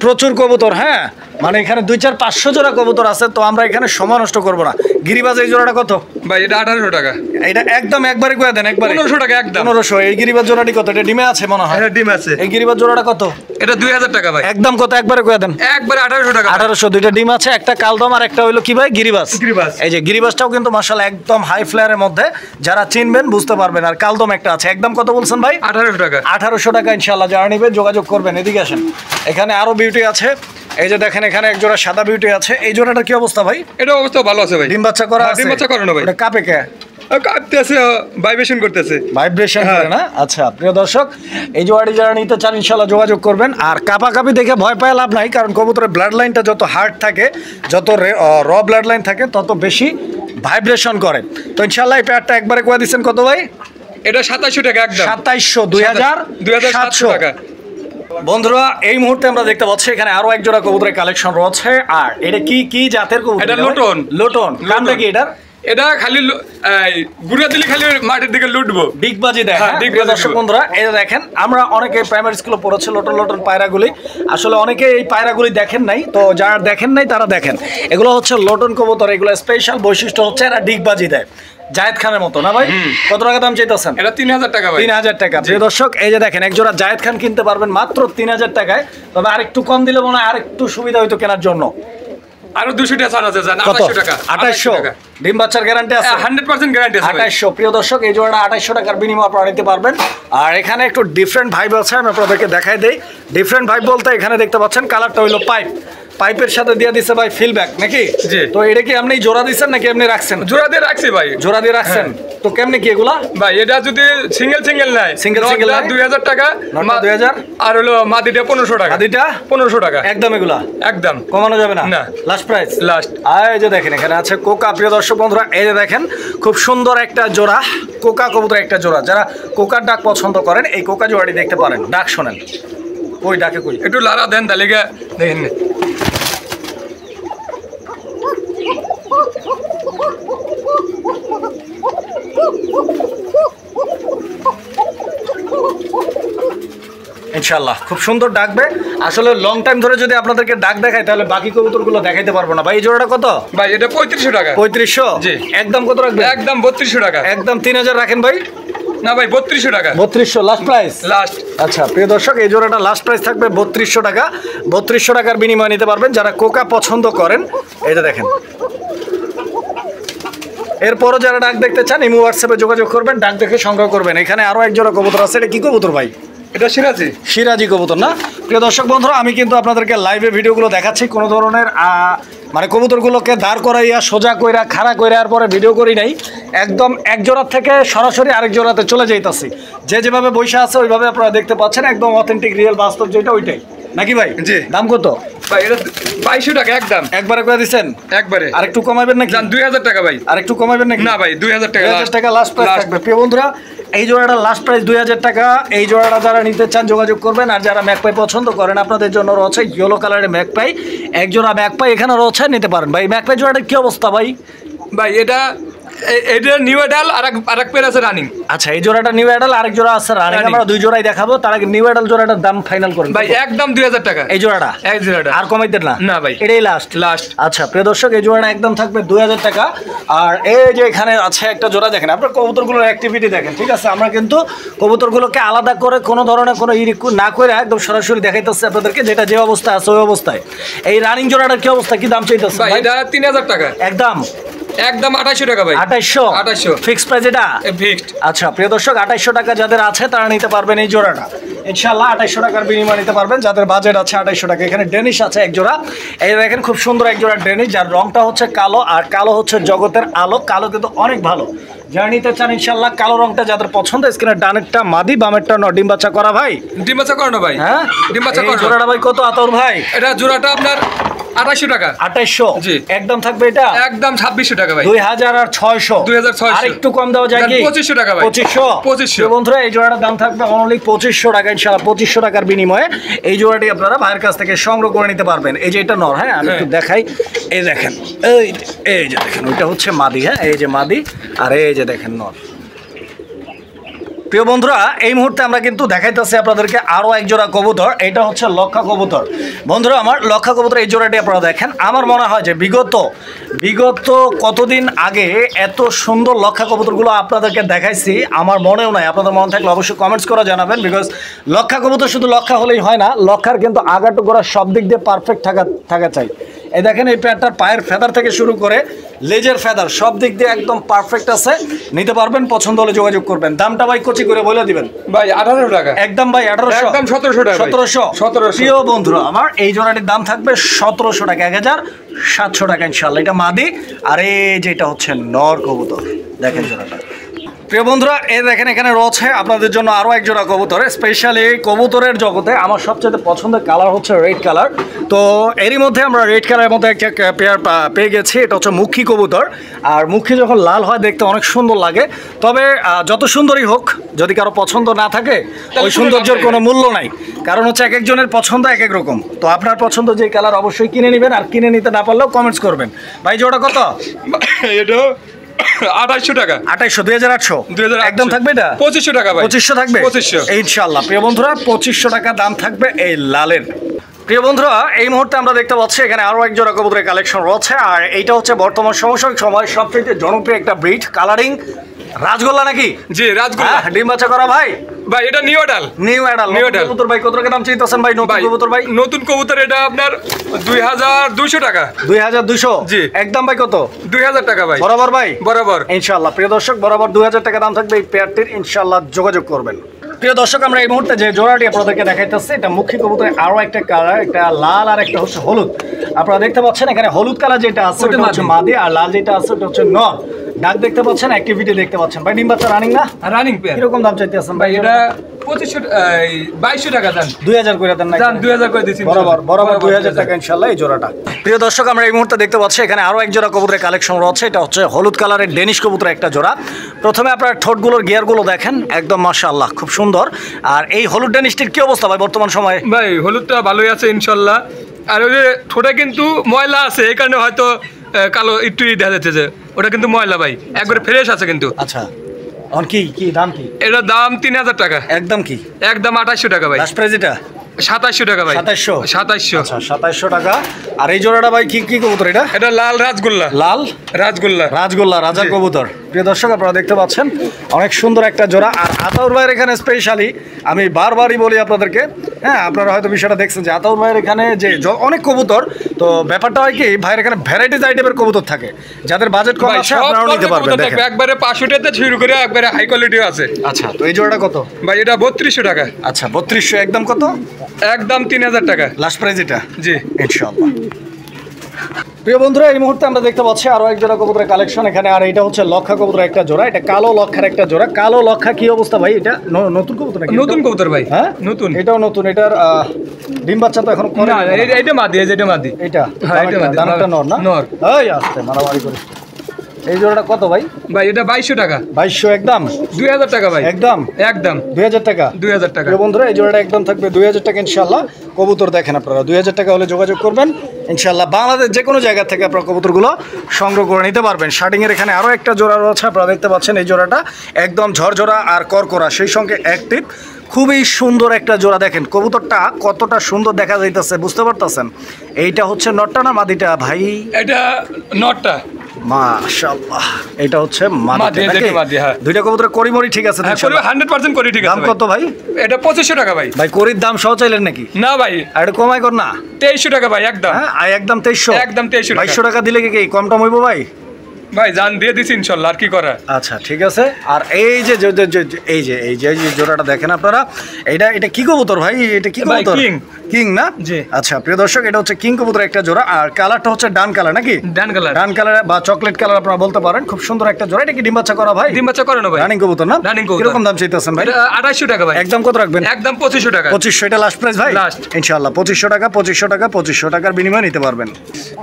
প্রচুর কবুতর। হ্যাঁ, মানে এখানে 2-4-500 জোড়া কবুতর আছে, তো আমরা এখানে সময় নষ্ট করবো না। গিরিবাজ এই জোড়াটা কত ভাই? এটা 1800 টাকা। এটা একদম একবারে কয়ে দেন, একবারে 1500 টাকা একদম। 1500। এই গিরিবাজ জোড়াটি কত? এটা ডিমে আছে মনে হয়। এটা ডিম আছে। এই গিরিবাজ জোড়াটা কত? এটা 2000 টাকা ভাই। একদম কত? একবারে কয়ে দেন। একবারে 1800 টাকা। 1800। দুইটা ডিম আছে, একটা কালদম আর একটা হইলো কি ভাই? গিরিবাজ। গিরিবাজ। এই যে গিরিবাজটাও কিন্তু মাশাআল্লাহ একদম হাই ফ্লেয়ারের মধ্যে, যারা চিনবেন বুঝতে পারবেন। আর কালদম একটা আছে। একদম কত বলছেন ভাই? 1800 টাকা। 1800 টাকা ইনশাআল্লাহ। যারা নেবেন যোগাযোগ করবেন। এদিকে আসেন, এখানে আরো বিউটি আছে। এই যে দেখেন এখানে এক জোড়া সাদা বিউটি আছে। এই জোড়াটার কি অবস্থা ভাই? এটা অবস্থা ভালো আছে ভাই। ডিম বাচ্চা করা আছে? ডিম বাচ্চা করানো ভাই। এটা কাপে কে? কাঁপতেছে, ভাইব্রেশন করতেছে। ভাইব্রেশন করে না? আচ্ছা প্রিয় দর্শক, এই জোড়াটি যারা নিতে চান ইনশাআল্লাহ যোগাযোগ করবেন। আর কাপাকাপি দেখে ভয় পায় লাভ নাই, কারণ কবুতরের ব্লাড লাইনটা যত হার্ড থাকে, যত র ব্লাড লাইন থাকে, তত বেশি ভাইব্রেশন করে। তো ইনশাআল্লাহ এই পেয়ারটা একবারে কয়ে দিচ্ছেন কত ভাই? এটা 2700 টাকা একদম। 2700। 2700 টাকা। বন্ধুরা এই মুহূর্তে আমরা দেখতে পাচ্ছি এখানে আরো এক জোড়া কবুতরের কালেকশন রয়েছে। আর এটা কি কি জাতের কবুতর? এটা লোটন। লোটন। নামটা কি এটার? এটা খালি গুড়া দিলে খালি মাটির দিকে লুটবো। ডিগবাজি দেয়। হ্যাঁ, প্রিয় দর্শক বন্ধুরা, এই যে দেখেন, আমরা অনেকে প্রাইমারি স্কুলে পড়েছি লোটন লোটন পায়রাগুলি। আসলে অনেকে এই পায়রাগুলি দেখেন নাই, তো যারা দেখেন নাই তারা দেখেন। এগুলো হচ্ছে লোটন কবুতর। এগুলো স্পেশাল বৈশিষ্ট্য হচ্ছে এরা ডিগবাজি দেয়, জায়েদ খানের মতো না ভাই? কত টাকা দাম চাইতেছেন? এটা 3000 টাকা ভাই। 3000 টাকা। প্রিয় দর্শক এই যে দেখেন, এক জোড়া জায়েদ খান কিনতে পারবেন মাত্র 3000 টাকায়। তবে আরেকটু কম দিলে মনে হয় আরেকটু সুবিধা হইতো কেনার জন্য। আরো 200 টাকা ছাড় আছে জান। 2800 টাকা। 2800। ডিম বাচ্চার গ্যারান্টি আছে? 100% গ্যারান্টি আছে ভাই। 2800। প্রিয় দর্শক এই জোড়াটা 2800 টাকার বিনিময়ে আপনারা নিতে পারবেন। আর এখানে একটু ডিফারেন্ট ভাইব আছে, আমি আপনাদেরকে দেখাই দেই। ডিফারেন্ট ভাইব বলতে এখানে দেখতে পাচ্ছেন কালারটা হইলো পাইপের সাথে দিয়ে দিছে ভাই ফিলব্যাক নাকি? জি। তো এটা কি আপনি জোড়া দিচ্ছেন নাকি এমনি রাখছেন? জোড়া দিয়ে রাখছি ভাই। জোড়া দিয়ে রাখছেন। তো কেমনে কি এগুলা ভাই? এটা যদি সিঙ্গেল নাই, সিঙ্গেল নাই 2000 টাকা, 2000। আর হলো মাদিটা 1500 টাকা। মাদিটা 1500 টাকা একদম। এগুলা একদম কমানো যাবে না? না। Last price. লাস্ট। আর এই যে দেখেন এখানে আছে কোকা। প্রিয় দর্শক বন্ধুরা এই যে দেখেন খুব সুন্দর একটা জোড়া কোকা কবুতর, একটা জোড়া। যারা কোকার ডাক পছন্দ করেন এই কোকা জোড়াটি দেখতে পারেন। ডাক শোনেন, ওই ডাকে কই একটু লারা দেন তাহলে দেখেন। ইনশাআল্লাহ খুব সুন্দর ডাকবে। আসলে লং টাইম ধরে যদি আপনাদেরকে ডাক দেখায় তাহলে বাকি কবুতরগুলো দেখাইতে পারবো না ভাই। এই জোড়াটা কত ভাই? এটা 3500 টাকা। 3500? জি। একদম কত রাখবেন? একদম 3200 টাকা। একদম 3000 রাখেন ভাই। না ভাই 3200 টাকা। 3200 লাস্ট প্রাইস। লাস্ট। আচ্ছা প্রিয় দর্শক এই জোড়াটা লাস্ট প্রাইস থাকবে 3200 টাকা। 3200 টাকার বিনিময়ে নিতে পারবেন যারা কোকা পছন্দ করেন। এটা দেখেন। এরপরও যারা ডাক দেখতে চান ইমো হোয়াটসঅ্যাপে যোগাযোগ করবেন, ডাক দেখে সংগ্রহ করবেন। এখানে আরো এক জোড়া কবুতর আছে। এটা কি কবুতর ভাই? এটা সিরাজি। সিরাজি কবুতর না? প্রিয় দর্শক বন্ধুরা আমি কিন্তু আপনাদেরকে লাইভে ভিডিওগুলো দেখাচ্ছি, কোনো ধরনের মানে কবুতরগুলোকে দাঁড় করাইয়া সোজা কইরা খাড়া কইরার পরে ভিডিও করি নাই। একদম এক জোড়ার থেকে সরাসরি আরেক জোড়াতে চলে যাইতাছি। যে যেভাবে বৈশা আছে ওইভাবে আপনারা দেখতে পাচ্ছেন, একদম অথেন্টিক রিয়েল বাস্তব যেটা ওইটাই নাকি ভাই? জি। দাম কত ভাই? এটা 2200 টাকা একদম। একবারে করে দিচ্ছেন? একবারে। আরেকটু কমাবেন নাকি? জান 2000 টাকা ভাই। আরেকটু কমাবেন নাকি? না ভাই 2000 টাকা। 2000 টাকা লাস্ট প্রাইস থাকবে। প্রিয় বন্ধুরা এই জোড়াটা লাস্ট প্রাইস 2000 টাকা। এই জোড়াটা যারা নিতে চান যোগাযোগ করবেন। আর যারা ম্যাকপাই পছন্দ করেন আপনাদের জন্য রয়েছে ইয়েলো কালারের ম্যাকপাই। এক জোড়া ম্যাকপাই এখানে রয়েছে, নিতে পারেন ভাই। ম্যাকপাই জোড়াটার কি অবস্থা ভাই? ভাই এটা নিউ এডাল আর এক পেয়ার আছে রানিং। আচ্ছা এই জোড়াটা নিউ এডাল, আরেক জোড়া আছে রানিং। আমরা দুই জোড়াই দেখাবো, তার আগে নিউ এডাল জোড়াটার দাম ফাইনাল করুন ভাই। একদম 2000 টাকা এই জোড়াটা। এক জোড়াটা আর কমাইতেন না? না ভাই, এটাই লাস্ট। লাস্ট। আচ্ছা প্রিয় দর্শক এই জোড়াটা একদম থাকবে 2000 টাকা। আর এই যে এখানে আছে একটা জোড়া, দেখেন আপনার কবুতরগুলোর অ্যাক্টিভিটি দেখেন, ঠিক আছে? আমরা কিন্তু কবুতরগুলোকে আলাদা করে কোনো ধরনের কোনো না করে একদম সরাসরি দেখাইতেছি আপনাদেরকে, যেটা যে অবস্থা আছে ওই অবস্থায়। এই রানিং জোড়াটার কি অবস্থা, কি দাম চাইতেছে ভাই? এটা 3000 টাকা একদম। একদম 2800 টাকা ভাই। 2800 ফিক্স প্রাইস এটা ফিক্সড। আচ্ছা প্রিয় দর্শক 2800 টাকা যাদের আছে তারা নিতে পারবেন এই জোড়াটা ইনশাআল্লাহ। 2800 টাকার বিনিময়ে নিতে পারবেন যাদের বাজেট আছে 2800 টাকা। এখানে ডেনিশ আছে এক জোড়া। এই দেখেন খুব সুন্দর এক জোড়া ডেনিশ, যার রংটা হচ্ছে কালো। আর কালো হচ্ছে জগতের আলো। কালো কিন্তু অনেক ভালো। যারা নিতে চান ইনশাআল্লাহ কালো রংটা যাদের পছন্দ, স্ক্রিনের ডানেরটা মাদি, বামেরটা ডিম বাচ্চা করা ভাই। ডিম বাচ্চা করানো ভাই। হ্যাঁ ডিম বাচ্চা এই করানো। জোড়াটা ভাই কত আতর ভাই? এটা জোড়াটা আপনার 2800 টাকা। 2800 জি। একদম থাকবে এটা একদম 2600 টাকা ভাই। 2600 2600 আর একটু কম দেওয়া যায় কি? 2500 টাকা ভাই। 2500 বন্ধুরা এই জোড়াটার দাম থাকবে অনলি 2500 টাকা ইনশাআল্লাহ। 2500 টাকার বিনিময়ে এই জোড়াটি আপনারা ভাইয়ের কাছ থেকে সংগ্রহ করে নিতে পারবেন। এই যে এটা নর, হ্যাঁ আমি একটু দেখাই। এই দেখেন, এই যে দেখেন ওইটা হচ্ছে মাদি, হ্যাঁ এই যে মাদি, আর এই যে দেখেন নর। প্রিয় বন্ধুরা এই মুহূর্তে আমরা কিন্তু দেখাইতেছি আপনাদেরকে আরও এক জোড়া কবুতর। এটা হচ্ছে লক্ষা কবুতর। বন্ধুরা আমার লক্ষা কবুতর এই জোড়াটি আপনারা দেখেন। আমার মনে হয় যে বিগত কতদিন আগে এত সুন্দর লক্ষা কবুতরগুলো আপনাদেরকে দেখাইছি আমার মনেও নাই। আপনাদের মনে থাকলে অবশ্যই কমেন্টস করে জানাবেন। বিকজ লক্ষা কবুতর শুধু লক্ষা হলেই হয় না, লক্ষার কিন্তু আগাটু গোড়া সব দিক দিয়ে পারফেক্ট থাকা চাই। এই দেখেন এই প্যান্টটার পায়ের ফেদার থেকে শুরু করে লেজের ফেদার সব দিক দিয়ে একদম পারফেক্ট আছে। নিতে পারবেন, পছন্দ হলে যোগাযোগ করবেন। দামটা ভাই কচি করে বলে দিবেন ভাই 1800 টাকা। একদম ভাই 1800 একদম 1700 টাকা। 1700 প্রিয় বন্ধুরা আমার এই জোড়াটির দাম থাকবে 1700 টাকা, 1700 টাকা ইনশাআল্লাহ। এটা মাদি আর এই যেটা হচ্ছে নর কবুতর। দেখেন জোড়াটা প্রিয় বন্ধুরা এই দেখেন এখানে রয়েছে আপনাদের জন্য আরও এক জোড়া কবুতর। স্পেশালি কবুতরের জগতে আমার সবচেয়ে পছন্দের কালার হচ্ছে রেড কালার। তো এরই মধ্যে আমরা রেড কালারের মধ্যে একটা পেয়ার পেয়ে গেছি। এটা হচ্ছে মুখী কবুতর। আর মুখী যখন লাল হয় দেখতে অনেক সুন্দর লাগে। তবে যত সুন্দরই হোক যদি কারো পছন্দ না থাকে ওই সৌন্দর্যের কোনো মূল্য নাই। কারণ হচ্ছে এক একজনের পছন্দ এক এক রকম। তো আপনার পছন্দ যে কালার অবশ্যই কিনে নেবেন, আর কিনে নিতে না পারলেও কমেন্টস করবেন। ভাই জোড়া কত? এটা 2800 টাকা। 2800 2800 একদম থাকবে এটা 2500 টাকা ভাই। 2500 থাকবে 2500 ইনশাআল্লাহ। প্রিয় বন্ধুরা 2500 টাকা দাম থাকবে এই লালের। প্রিয় বন্ধুরা এই মুহূর্তে আমরা দেখতে পাচ্ছি এখানে আরও এক জোড়া কবুতরের কালেকশন রয়েছে। আর এইটা হচ্ছে বর্তমান সময় সবচেয়ে জনপ্রিয় একটা ব্রিড। কালারিং রাজগোল্লা নাকি? জি রাজগোল্লা। ডিম বাচ্চা করা ভাই? ভাই এটা নিউ অ্যাডাল। নিউ অ্যাডাল কবুতর ভাই কত টাকা দাম চাইতেছেন ভাই নতুন কবুতর ভাই? নতুন কবুতর এটা আপনার 2200 টাকা। 2200 জি। একদম ভাই কত? 2000 টাকা ভাই। বরাবর ভাই? বরাবর ইনশাআল্লাহ। প্রিয় দর্শক বরাবর 2000 টাকা দাম থাকবে এই পেয়ারটির। ইনশাআল্লাহ যোগাযোগ করবেন। প্রিয় দর্শক আমরা এই মুহূর্তে যে জোড়াটি আপনাদেরকে দেখাইতেছি এটা মুখী কবুতরের আরও একটা কালার, একটা লাল আর একটা হচ্ছে হলুদ। আপনারা দেখতে পাচ্ছেন এখানে হলুদ কালার যেটা আছে ওটা হচ্ছে মাদি, আর লাল যেটা আছে ওটা হচ্ছে নর। ডাক দেখতে পাচ্ছেন, অ্যাক্টিভিটি দেখতে পাচ্ছেন। ভাই ডিম বাচ্চা রানিং না? Running pair. কিরকম দাম চাইতেছেন ভাই? এটা 2200 টাকা দেন। 2000 করে দেন না? দেন 2000 করে দিছি। বরাবর 2000 টাকা ইনশাআল্লাহ এই জোড়াটা। প্রিয় দর্শক আমরা এই মুহূর্তে দেখতে পাচ্ছি এখানে আরও এক জোড়া কবুতরের কালেকশন রয়েছে। এটা হচ্ছে হলুদ কালারের ডেনিশ কবুতরের একটা জোড়া। প্রথমে আপনার ঠোঁটগুলোর গিয়ারগুলো দেখেন একদম মাশাআল্লাহ খুব সুন্দর। আর এই হলুদ ডেনিশটির কি অবস্থা ভাই বর্তমান সময়ে? ভাই হলুদটা ভালোই আছে ইনশাআল্লাহ। আর ওই যে ঠোঁটে কিন্তু ময়লা আছে, এই কারণে হয়তো কালো একটু দেখা যাচ্ছে যে ওটা কিন্তু ময়লা ভাই, একবারে ফ্রেশ আছে কিন্তু। আচ্ছা এখন কি দাম কি? এটার দাম 3000 টাকা। একদম কি? একদম 2800 টাকা ভাই। লাস্ট প্রাইস এটা 2700 টাকা ভাই। 2700 2700। আচ্ছা 2700 টাকা। আর এই জোড়াটা ভাই কি কবুতর এটা? এটা লাল রাজগোল্লা। লাল রাজগোল্লা রাজার কবুতর। প্রিয় দর্শক আপনারা দেখতে পাচ্ছেন অনেক সুন্দর একটা জোড়া। আর আতাউর ভাইয়ের এখানে স্পেশালি আমি বারবারই বলি আপনাদেরকে, হ্যাঁ আপনারা হয়তো বিষয়টা দেখছেন যে আতাউর ভাইয়ের এখানে যে অনেক কবুতর, তো ব্যাপারটা হয় কি ভাইয়ের এখানে ভ্যারাইটিস আইটেমের কবুতর থাকে। যাদের বাজেট কম আছে আপনারাও নিতে পারবেন। দেখেন একবারে 500 টাকা শুরু করে একবারে হাই কোয়ালিটিও আছে। আচ্ছা তো এই জোড়াটা কত ভাই? এটা 3200 টাকা। আচ্ছা 3200 একদম কত? একদম 3000 টাকা লাস্ট প্রাইস এটা। জি ইনশাআল্লাহ। প্রিয় বন্ধুরা এই মুহূর্তে আমরা দেখতে পাচ্ছি আরো এক জোড়া কবুতরের কালেকশন এখানে। আর এটা হচ্ছে লক্ষা কবুতরের একটা জোড়া। এটা কালো লক্ষার একটা জোড়া। কালো লক্ষা কি অবস্থা ভাই? এটা নতুন কবুতর নাকি? নতুন কবুতর ভাই। হ্যাঁ নতুন। এটাও নতুন। এটার ডিম বাচ্চা তো এখন করে না, এটা মাদি। এটা মাদি। এটা হ্যাঁ এটা মাদি। দানাটা নর না? নর। এই আসতে মারামারি করে। এই জোড়াটা কত ভাই? ভাই এটা 2200 টাকা। 2200 একদম? 2000 টাকা ভাই। একদম 2000 টাকা। 2000 টাকা। প্রিয় বন্ধুরা এই জোড়াটা একদম থাকবে 2000 টাকা ইনশাআল্লাহ। কবুতর দেখেন আপনারা 2000 টাকা হলে যোগাযোগ করবেন ইনশাআল্লাহ। বাংলাদেশ যে কোনো জায়গা থেকে আপনারা কবুতরগুলো সংগ্রহ করে নিতে পারবেন। শার্টিংয়ের এখানে আরও একটা জোড়া রয়েছে। আপনারা দেখতে পাচ্ছেন এই জোড়াটা একদম ঝরঝরা আর করকরা, সেই সঙ্গে অ্যাক্টিভ। খুবই সুন্দর একটা জোড়া। দেখেন কবুতরটা কতটা সুন্দর দেখা যাইতেছে, বুঝতে পারতেছেন? এইটা হচ্ছে নটটা না মাদিটা ভাই? এটা নটটা। মাশাআল্লাহ এটা হচ্ছে মাদি। হ্যাঁ দুইটা কবুতরের করিমরি ঠিক আছে? 100% করি ঠিক আছে। দাম কত ভাই? এটা 2500 টাকা ভাই। ভাই করির দাম সহ চাইলেন নাকি? না ভাই আর এটা কমাই কর না। 2300 টাকা ভাই একদম। হ্যাঁ একদম 2300। একদম 2300 টাকা। 2200 টাকা দিলে কি কম টম হইব ভাই? ভাই জান দিয়ে দিছি ইনশাল্লাহ, আর কি করা। আচ্ছা ঠিক আছে। আর এই যে এই জোড়াটা দেখেন আপনারা, এটা কি কবুতর ভাই? এটা কি ভাই, কবুতর? কিং। কিং না? জি। আচ্ছা প্রিয় দর্শক, এটা হচ্ছে কিং কবুতর একটা জোড়া। আর কালারটা হচ্ছে ডান কালার নাকি? ডান কালার। ডান কালার বা চকলেট কালার আপনারা বলতে পারেন। খুব সুন্দর একটা জোড়া। এটা কি ডিম বাচ্চা করা ভাই? ডিম বাচ্চা করে না ভাই। রানিং কবুতর না? রানিং কবুতর। কিরকম দাম চাইতেছেন ভাই? এটা 2800 টাকা ভাই। একদম কত রাখবেন? একদম 2500 টাকা। 2500, এটা লাস্ট প্রাইস ভাই? Last। ইনশাআল্লাহ 2500 টাকার বিনিময়ে নিতে পারবেন।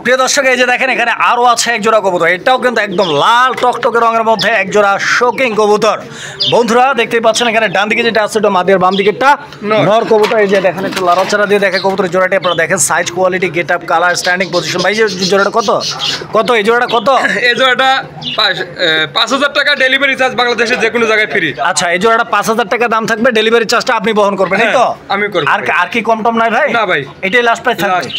প্রিয় দর্শক, এই যে দেখেন এখানে আরো আছে এক জোড়া কবুতর। এটাও কিন্তু একদম লাল টকটকে রঙের মধ্যে এক জোড়া শোকিং কবুতর। বন্ধুরা দেখতেই পাচ্ছেন এখানে ডান দিকে যেটা আছে ওটা মাদি, আর বাম দিকেরটা নর কবুতর। এই যে দেখেন একটু লড়াচড়া দিয়ে দেখে কবুতরের জোড়াটি আপনারা দেখেন, size, quality, get up, colour, standing position. ভাই যে জোড়াটা কত এই জোড়াটা কত? এই জোড়াটা 5000 টাকা ডেলিভারি চার্জ, বাংলাদেশের যে কোনো জায়গায় ফ্রি। আচ্ছা, এই জোড়াটা 5000 টাকা দাম থাকবে, ডেলিভারি চার্জটা আপনি বহন করবেন, এই তো? আমি করব। আর কি কম টম নাই ভাই? না ভাই। এটাই লাস্ট প্রাইস থাকবে। Last।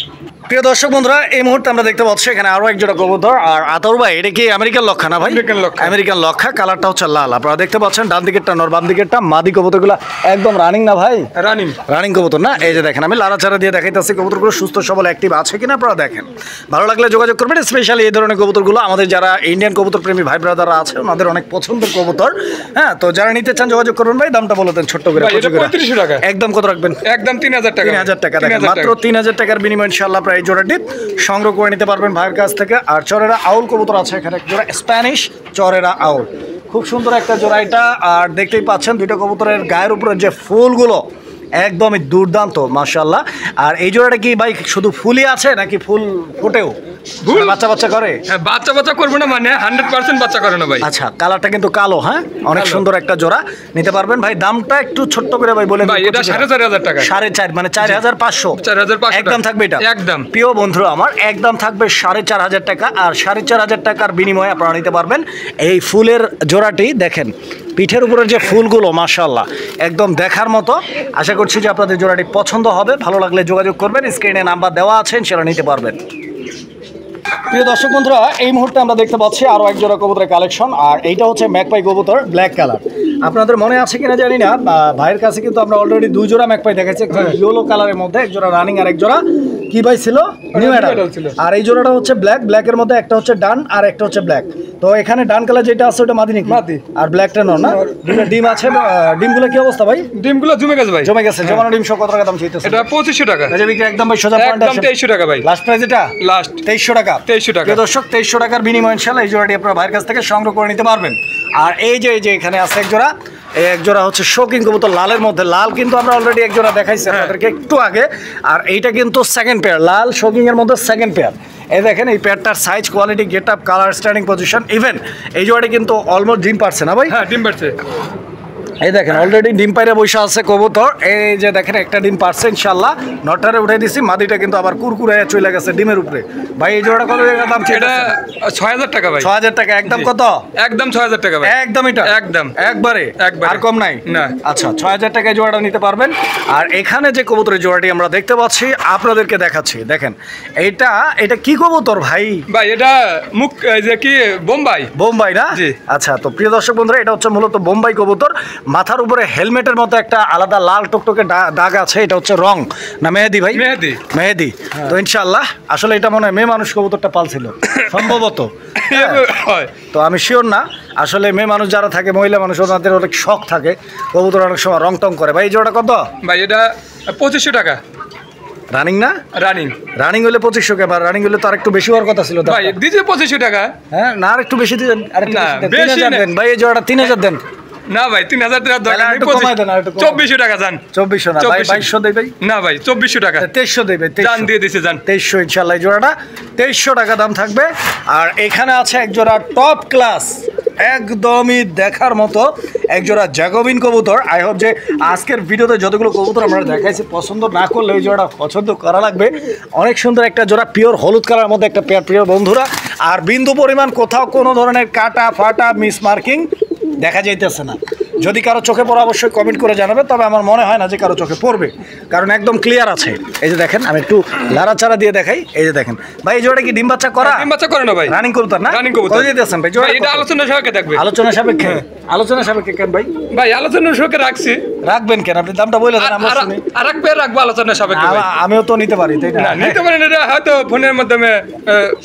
প্রিয় দর্শক বন্ধুরা, এই মুহূর্তে আমরা দেখতে পাচ্ছি এখানে আরো এক জোড়া কবুতর। আর আতর ভাই, এটা কি আমেরিকান লক্ষা না ভাই? আমেরিকান লক্ষা। আমেরিকান লক্ষা। কালারটা হচ্ছে লাল। আপনারা দেখতে পাচ্ছেন ডান দিকেরটা নর, বাম দিকেরটা মাদি। কবুতরগুলো একদম রানিং না ভাই? রানিং। রানিং কবুতর না? এই যে দেখেন আমি লাড়াচাড়া দিয়ে দেখাইতেছি কবুতরগুলো সুস্থ সবল অ্যাক্টিভ আছে কিনা আপনারা দেখেন। ভালো লাগলে যোগাযোগ করবেন। স্পেশালি এই ধরনের কবুতরগুলো আমাদের যারা ইন্ডিয়ান কবুতর প্রেমী ভাই ব্রাদাররা আছে ওনাদের অনেক পছন্দের কবুতর। হ্যাঁ, তো যারা নিতে চান যোগাযোগ করবেন ভাই। দামটা বলে দেন ছোট্ট করে। ভাই, এটা 3500 টাকা। একদম কত রাখবেন? একদম 3000 টাকা। 3000 টাকা। দেখেন মাত্র 3000 টাকার বিনিময়ে ইনশাআল্লাহ আপনারা এই জোড়াটি সংগ্রহ করে নিতে পারবেন ভাইয়ের কাছ থেকে। আর চরেরা আউল কবুতর আছে এখানে এক জোড়া, স্প্যানিশ চরেরা আউল। খুব সুন্দর একটা জোড়া এটা। আর দেখতেই পাচ্ছেন দুইটা কবুতরের গায়ের উপরে যে ফুলগুলো একদমই দুর্দান্ত মাশাআল্লাহ। আর এই জোড়াটা কি ভাই শুধু ফুলই আছে নাকি ফুল ফোটেও? ফুল বাচ্চা করে? হ্যাঁ, বাচ্চা করবে না মানে 100% বাচ্চা করে না ভাই। আচ্ছা, কালারটা কিন্তু কালো। হ্যাঁ, অনেক সুন্দর একটা জোড়া নিতে পারবেন ভাই। দামটা একটু ছোট্ট করে ভাই বলে ভাই, এটা 4500 টাকা। 4.5 মানে 4500। 4500 একদম থাকবে এটা? একদম। প্রিয় বন্ধুরা আমার, একদম থাকবে 4500 টাকা। আর 4500 টাকার বিনিময়ে আপনারা নিতে পারবেন এই ফুলের জোড়াটি। দেখেন পিঠের উপরের যে ফুলগুলো মাশাআল্লাহ একদম দেখার মতো। আশা করছি যে আপনাদের জোড়াটি পছন্দ হবে। ভালো লাগলে যোগাযোগ করবেন, স্ক্রিনে নাম্বার দেওয়া আছে, সেটা নিতে পারবেন। প্রিয় দর্শক বন্ধুরা, এই মুহূর্তে আমরা দেখতে পাচ্ছি আরো এক জোড়া কবুতরের কালেকশন। আর এইটা হচ্ছে ম্যাকপাই কবুতর, ব্ল্যাক কালার। আপনাদের মনে আছে কিনা জানি না, ভাইয়ের কাছে কিন্তু আমরা অলরেডি 2 জোড়া ম্যাকপাই দেখাচ্ছি। ইয়েলো কালারের মধ্যে এক জোড়া রানিং, আর এক জোড়া কি ভাই ছিল? নিউ অ্যাডাল্ট ছিল। আর এই জোড়াটা হচ্ছে ব্ল্যাকের মধ্যে একটা হচ্ছে ডান আর একটা হচ্ছে ব্ল্যাক। তো এখানে ডান কালার যেটা আছে ওটা মাদি নাকি? মাদি। আর ব্ল্যাকটা নর না? দুটো ডিম আছে। ডিমগুলো কি অবস্থা ভাই? ডিমগুলো জমে গেছে ভাই। জমে গেছে। জমানো ডিম সহ কত টাকা দাম চাইতেছে? এটা 2500 টাকা। এটা বিক্রি একদম ভাই সোজা পয়েন্ট একদম 2300 টাকা ভাই। লাস্ট প্রাইস এটা? লাস্ট 2300 টাকা। 2300 টাকা। প্রিয় দর্শক, 2300 টাকার বিনিময়ে ইনশাআল্লাহ এই জোড়াটি আপনারা ভাইয়ের কাছ থেকে সংগ্রহ করে নিতে পারবেন। আর এই যে এখানে আছে এক জোড়া, এই এক জোড়া হচ্ছে শৌকিং কবুতর লালের মধ্যে। লাল কিন্তু আমরা অলরেডি এক জোড়া দেখাইছি আপনাদেরকে একটু আগে। আর এইটা কিন্তু সেকেন্ড পেয়ার, লাল শৌকিং এর মধ্যে সেকেন্ড পেয়ার। এই দেখেন এই পেয়ারটার size, quality, get up, colour, standing position, even এই জোড়াটি কিন্তু অলমোস্ট ডিম পারছে না ভাই? হ্যাঁ, ডিম পারছে। এই দেখেন অলরেডি ডিম পাইরে বসে আছে কবুতর। এই যে দেখেন একটা ডিম পারছে ইনশাআল্লাহ। নটারে উঠে দিছি, মাদিটা কিন্তু আবার কুরকুরে চলে গেছে ডিমের উপরে। ভাই এই জোড়াটা কত টাকা দাম? এটা 6000 টাকা ভাই। 6000 টাকা। একদম কত? একদম 6000 টাকা ভাই। একদম এটা? একদম একবারে? আর কম নাই না? আচ্ছা, 6000 টাকায় জোড়াটা নিতে পারবেন। আর এখানে যে কবুতরের জোড়াটি আমরা দেখতে পাচ্ছি আপনাদেরকে দেখাচ্ছি, দেখেন এটা কি কবুতর ভাই? ভাই এটা মুখ যে কি বোম্বাই না? জি। আচ্ছা, তো প্রিয় দর্শক বন্ধুরা, এটা হচ্ছে মূলত বোম্বাই কবুতর। মাথার উপরে হেলমেটের মতো একটা আলাদা লাল টকটকে দাগ আছে। এটা হচ্ছে রং না মেহেদি ভাই? মেহেদি। তো ইনশাআল্লাহ আসলে এটা মনে হয় মেয়ে মানুষ কবুতরটা পালছিল সম্ভবত। তো আমি শিওর না। আসলে মেয়ে মানুষ যারা থাকে, মহিলা মানুষ, ওনাদের অনেক শখ থাকে, কবুতর অনেক সময় রং টং করে। ভাই এই জোড়াটা কত? ভাই এটা 2500 টাকা। রানিং না? রানিং হলে 2500 টাকা। রানিং হলে তো আর একটু বেশি হওয়ার কথা ছিল ভাই। দিছে 2500 টাকা। হ্যাঁ না, আর একটু বেশি দেন। আর একটু বেশি দেন। 3000 দেন ভাই। এই জোড়াটা 3000 দেন। না ভাই, 3000 টাকা দরকার নেই। 2400 টাকা জান। 2400 না ভাই, 2200 দেই ভাই। না ভাই, 2400 টাকা। 2300 দেই ভাই। জান দিয়ে দিছে জান। 2300 ইনশাআল্লাহ এই জোড়াটা 2300 টাকা দাম থাকবে। আর এখানে আছে এক জোড়া টপ ক্লাস, একদমই দেখার মতো এক জোড়া জ্যাকোবিন কবুতর। আই হোপ যে আজকের ভিডিওতে যতগুলো কবুতর আমরা দেখাইছি পছন্দ না করলে ওই জোড়াটা পছন্দ করা লাগবে। অনেক সুন্দর একটা জোড়া, পিওর হলুদ কালার মধ্যে একটা পেয়ার প্রিয় বন্ধুরা। আর বিন্দু পরিমাণ কোথাও কোনো ধরনের কাটা ফাটা মিস মার্কিং দেখা যাইতেছে না। যদি কারো চোখে পড়ে অবশ্যই কমেন্ট করে জানাবে, তবে আমার মনে হয় না যে কারো চোখে পড়বে, কারণ একদম ক্লিয়ার আছে। এই যে দেখেন, আমি একটু লাড়াচাড়া দিয়ে দেখাই। এই যে দেখেন ভাই, এই জোড়াটা কি ডিম বাচ্চা করা? ডিম বাচ্চা করে না ভাই, রানিং কবুতর না? রানিং কবুতর। কত দিতেছেন ভাই জোড়া? এটা আলোচনা সাপেক্ষে থাকবে। আলোচনা সাপেক্ষে? আলোচনা সাপেক্ষে কেন ভাই? ভাই আলোচনা সাপেক্ষে রাখছি। রাখবেন কেন? আপনি দামটা বলে দেন আমরা শুনি। আরেক পেয়ার রাখবো আলোচনা সাপেক্ষে ভাই। আমিও তো নিতে পারি, তাই না? নিতে পারেন, এটা হয়তো ফোনের মাধ্যমে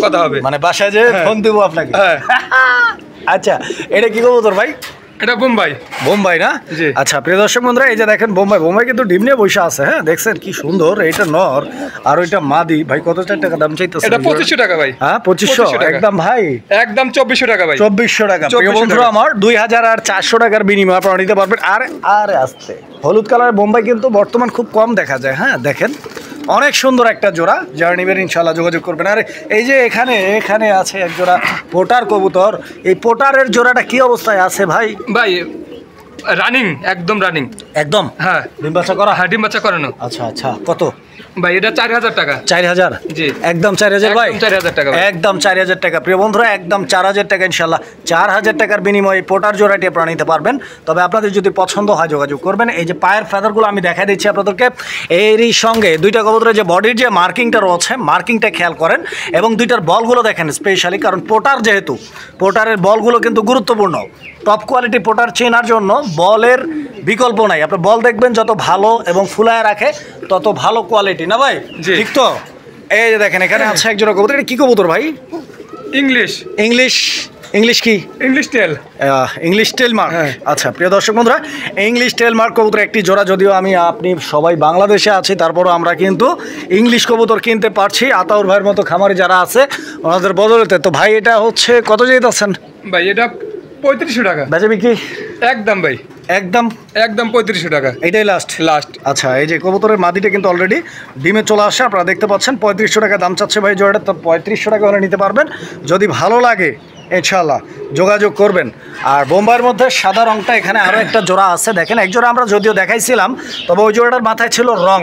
কথা হবে, মানে বাসায় যে ফোন দেবো আপনাকে। হ্যাঁ। আচ্ছা, এটা কি কবুতর ভাই? এটা বোম্বাই। বোম্বাই না? জি। আচ্ছা প্রিয় দর্শক বন্ধুরা, এই যে দেখেন বোম্বাই কিন্তু ডিম নিয়ে বসে আছে। হ্যাঁ দেখছেন কি সুন্দর, এটা নর আর ওইটা মাদি। ভাই কত টাকা দাম চাইতেছে? এটা 2500 টাকা ভাই। হ্যাঁ 2500 একদম ভাই, একদম 2400 টাকা ভাই। 2400 টাকা। প্রিয় বন্ধুরা আমার 2400 টাকার বিনিময়ে আপনারা নিতে পারবেন। আর আসতে হলুদ কালারের বোম্বাই কিন্তু বর্তমান খুব কম দেখা যায়। হ্যাঁ দেখেন অনেক সুন্দর একটা জোড়া, যারা নেবেন ইনশাল্লাহ যোগাযোগ করবেন। আর এই যে এখানে আছে এক জোড়া পোটার কবুতর। এই পোটারের জোড়াটা কি অবস্থায় আছে ভাই? ভাই রানিং, একদম রানিং একদম। হ্যাঁ ডিম বাচ্চা করা? হ্যাঁ ডিম বাচ্চা করানো। আচ্ছা আচ্ছা, কত ভাই? এটা 4000 টাকা। 4000? জি একদম 4000 ভাই? একদম 4000 টাকা ভাই। একদম 4000 টাকা। প্রিয় বন্ধুরা একদম 4000 টাকা ইনশাল্লাহ। 4000 টাকার বিনিময়ে পোটার জোড়াটি আপনারা নিতে পারবেন। তবে আপনাদের যদি পছন্দ হয় যোগাযোগ করবেন। এই যে পায়ের ফেদারগুলো আমি দেখা দিচ্ছি আপনাদেরকে। এরই সঙ্গে দুইটা কবুতরের যে বডির যে মার্কিংটা রয়েছে, মার্কিংটা খেয়াল করেন, এবং দুইটার বলগুলো দেখেন স্পেশালি, কারণ পোটার যেহেতু, পোটারের বলগুলো কিন্তু গুরুত্বপূর্ণ। টপ কোয়ালিটি পোটার চেনার জন্য বলের বিকল্প নাই। আপনি বল দেখবেন যত ভালো এবং ফুলায় রাখে তত ভালো কোয়ালিটি, না ভাই? জি। ঠিক তো? এই যে দেখেন এখানে আছে এক জোড়া কবুতর। এটা কি কবুতর ভাই? ইংলিশ কি? English tail. English tail mark. হ্যাঁ। আচ্ছা প্রিয় দর্শক বন্ধুরা, ইংলিশ টেল মার্ক কবুতর একটি জোড়া। যদিও আপনি সবাই বাংলাদেশে আছি, তারপরও আমরা কিন্তু ইংলিশ কবুতর কিনতে পারছি আতাউর ভাইয়ের মতো খামারি যারা আছে ওনাদের বদলতে। তো ভাই এটা হচ্ছে কত যেতেছেন ভাই এটা 3500 টাকা। বেচা বিক্রি? একদম ভাই, একদম 3500 টাকা। এইটাই লাস্ট? আচ্ছা, এই যে কবুতরের মাদিটা কিন্তু অলরেডি ডিমে চলে আসে, আপনারা দেখতে পাচ্ছেন। 3500 টাকা দাম চাচ্ছে ভাই জোড়াটা। তো 3500 টাকা হলে নিতে পারবেন। যদি ভালো লাগে ইনশাল্লাহ যোগাযোগ করবেন। আর বোম্বাইয়ের মধ্যে সাদা রংটা এখানে আরও একটা জোড়া আছে। দেখেন এক জোড়া আমরা যদিও দেখাইছিলাম, তবে ওই জোড়াটার মাথায় ছিল রং,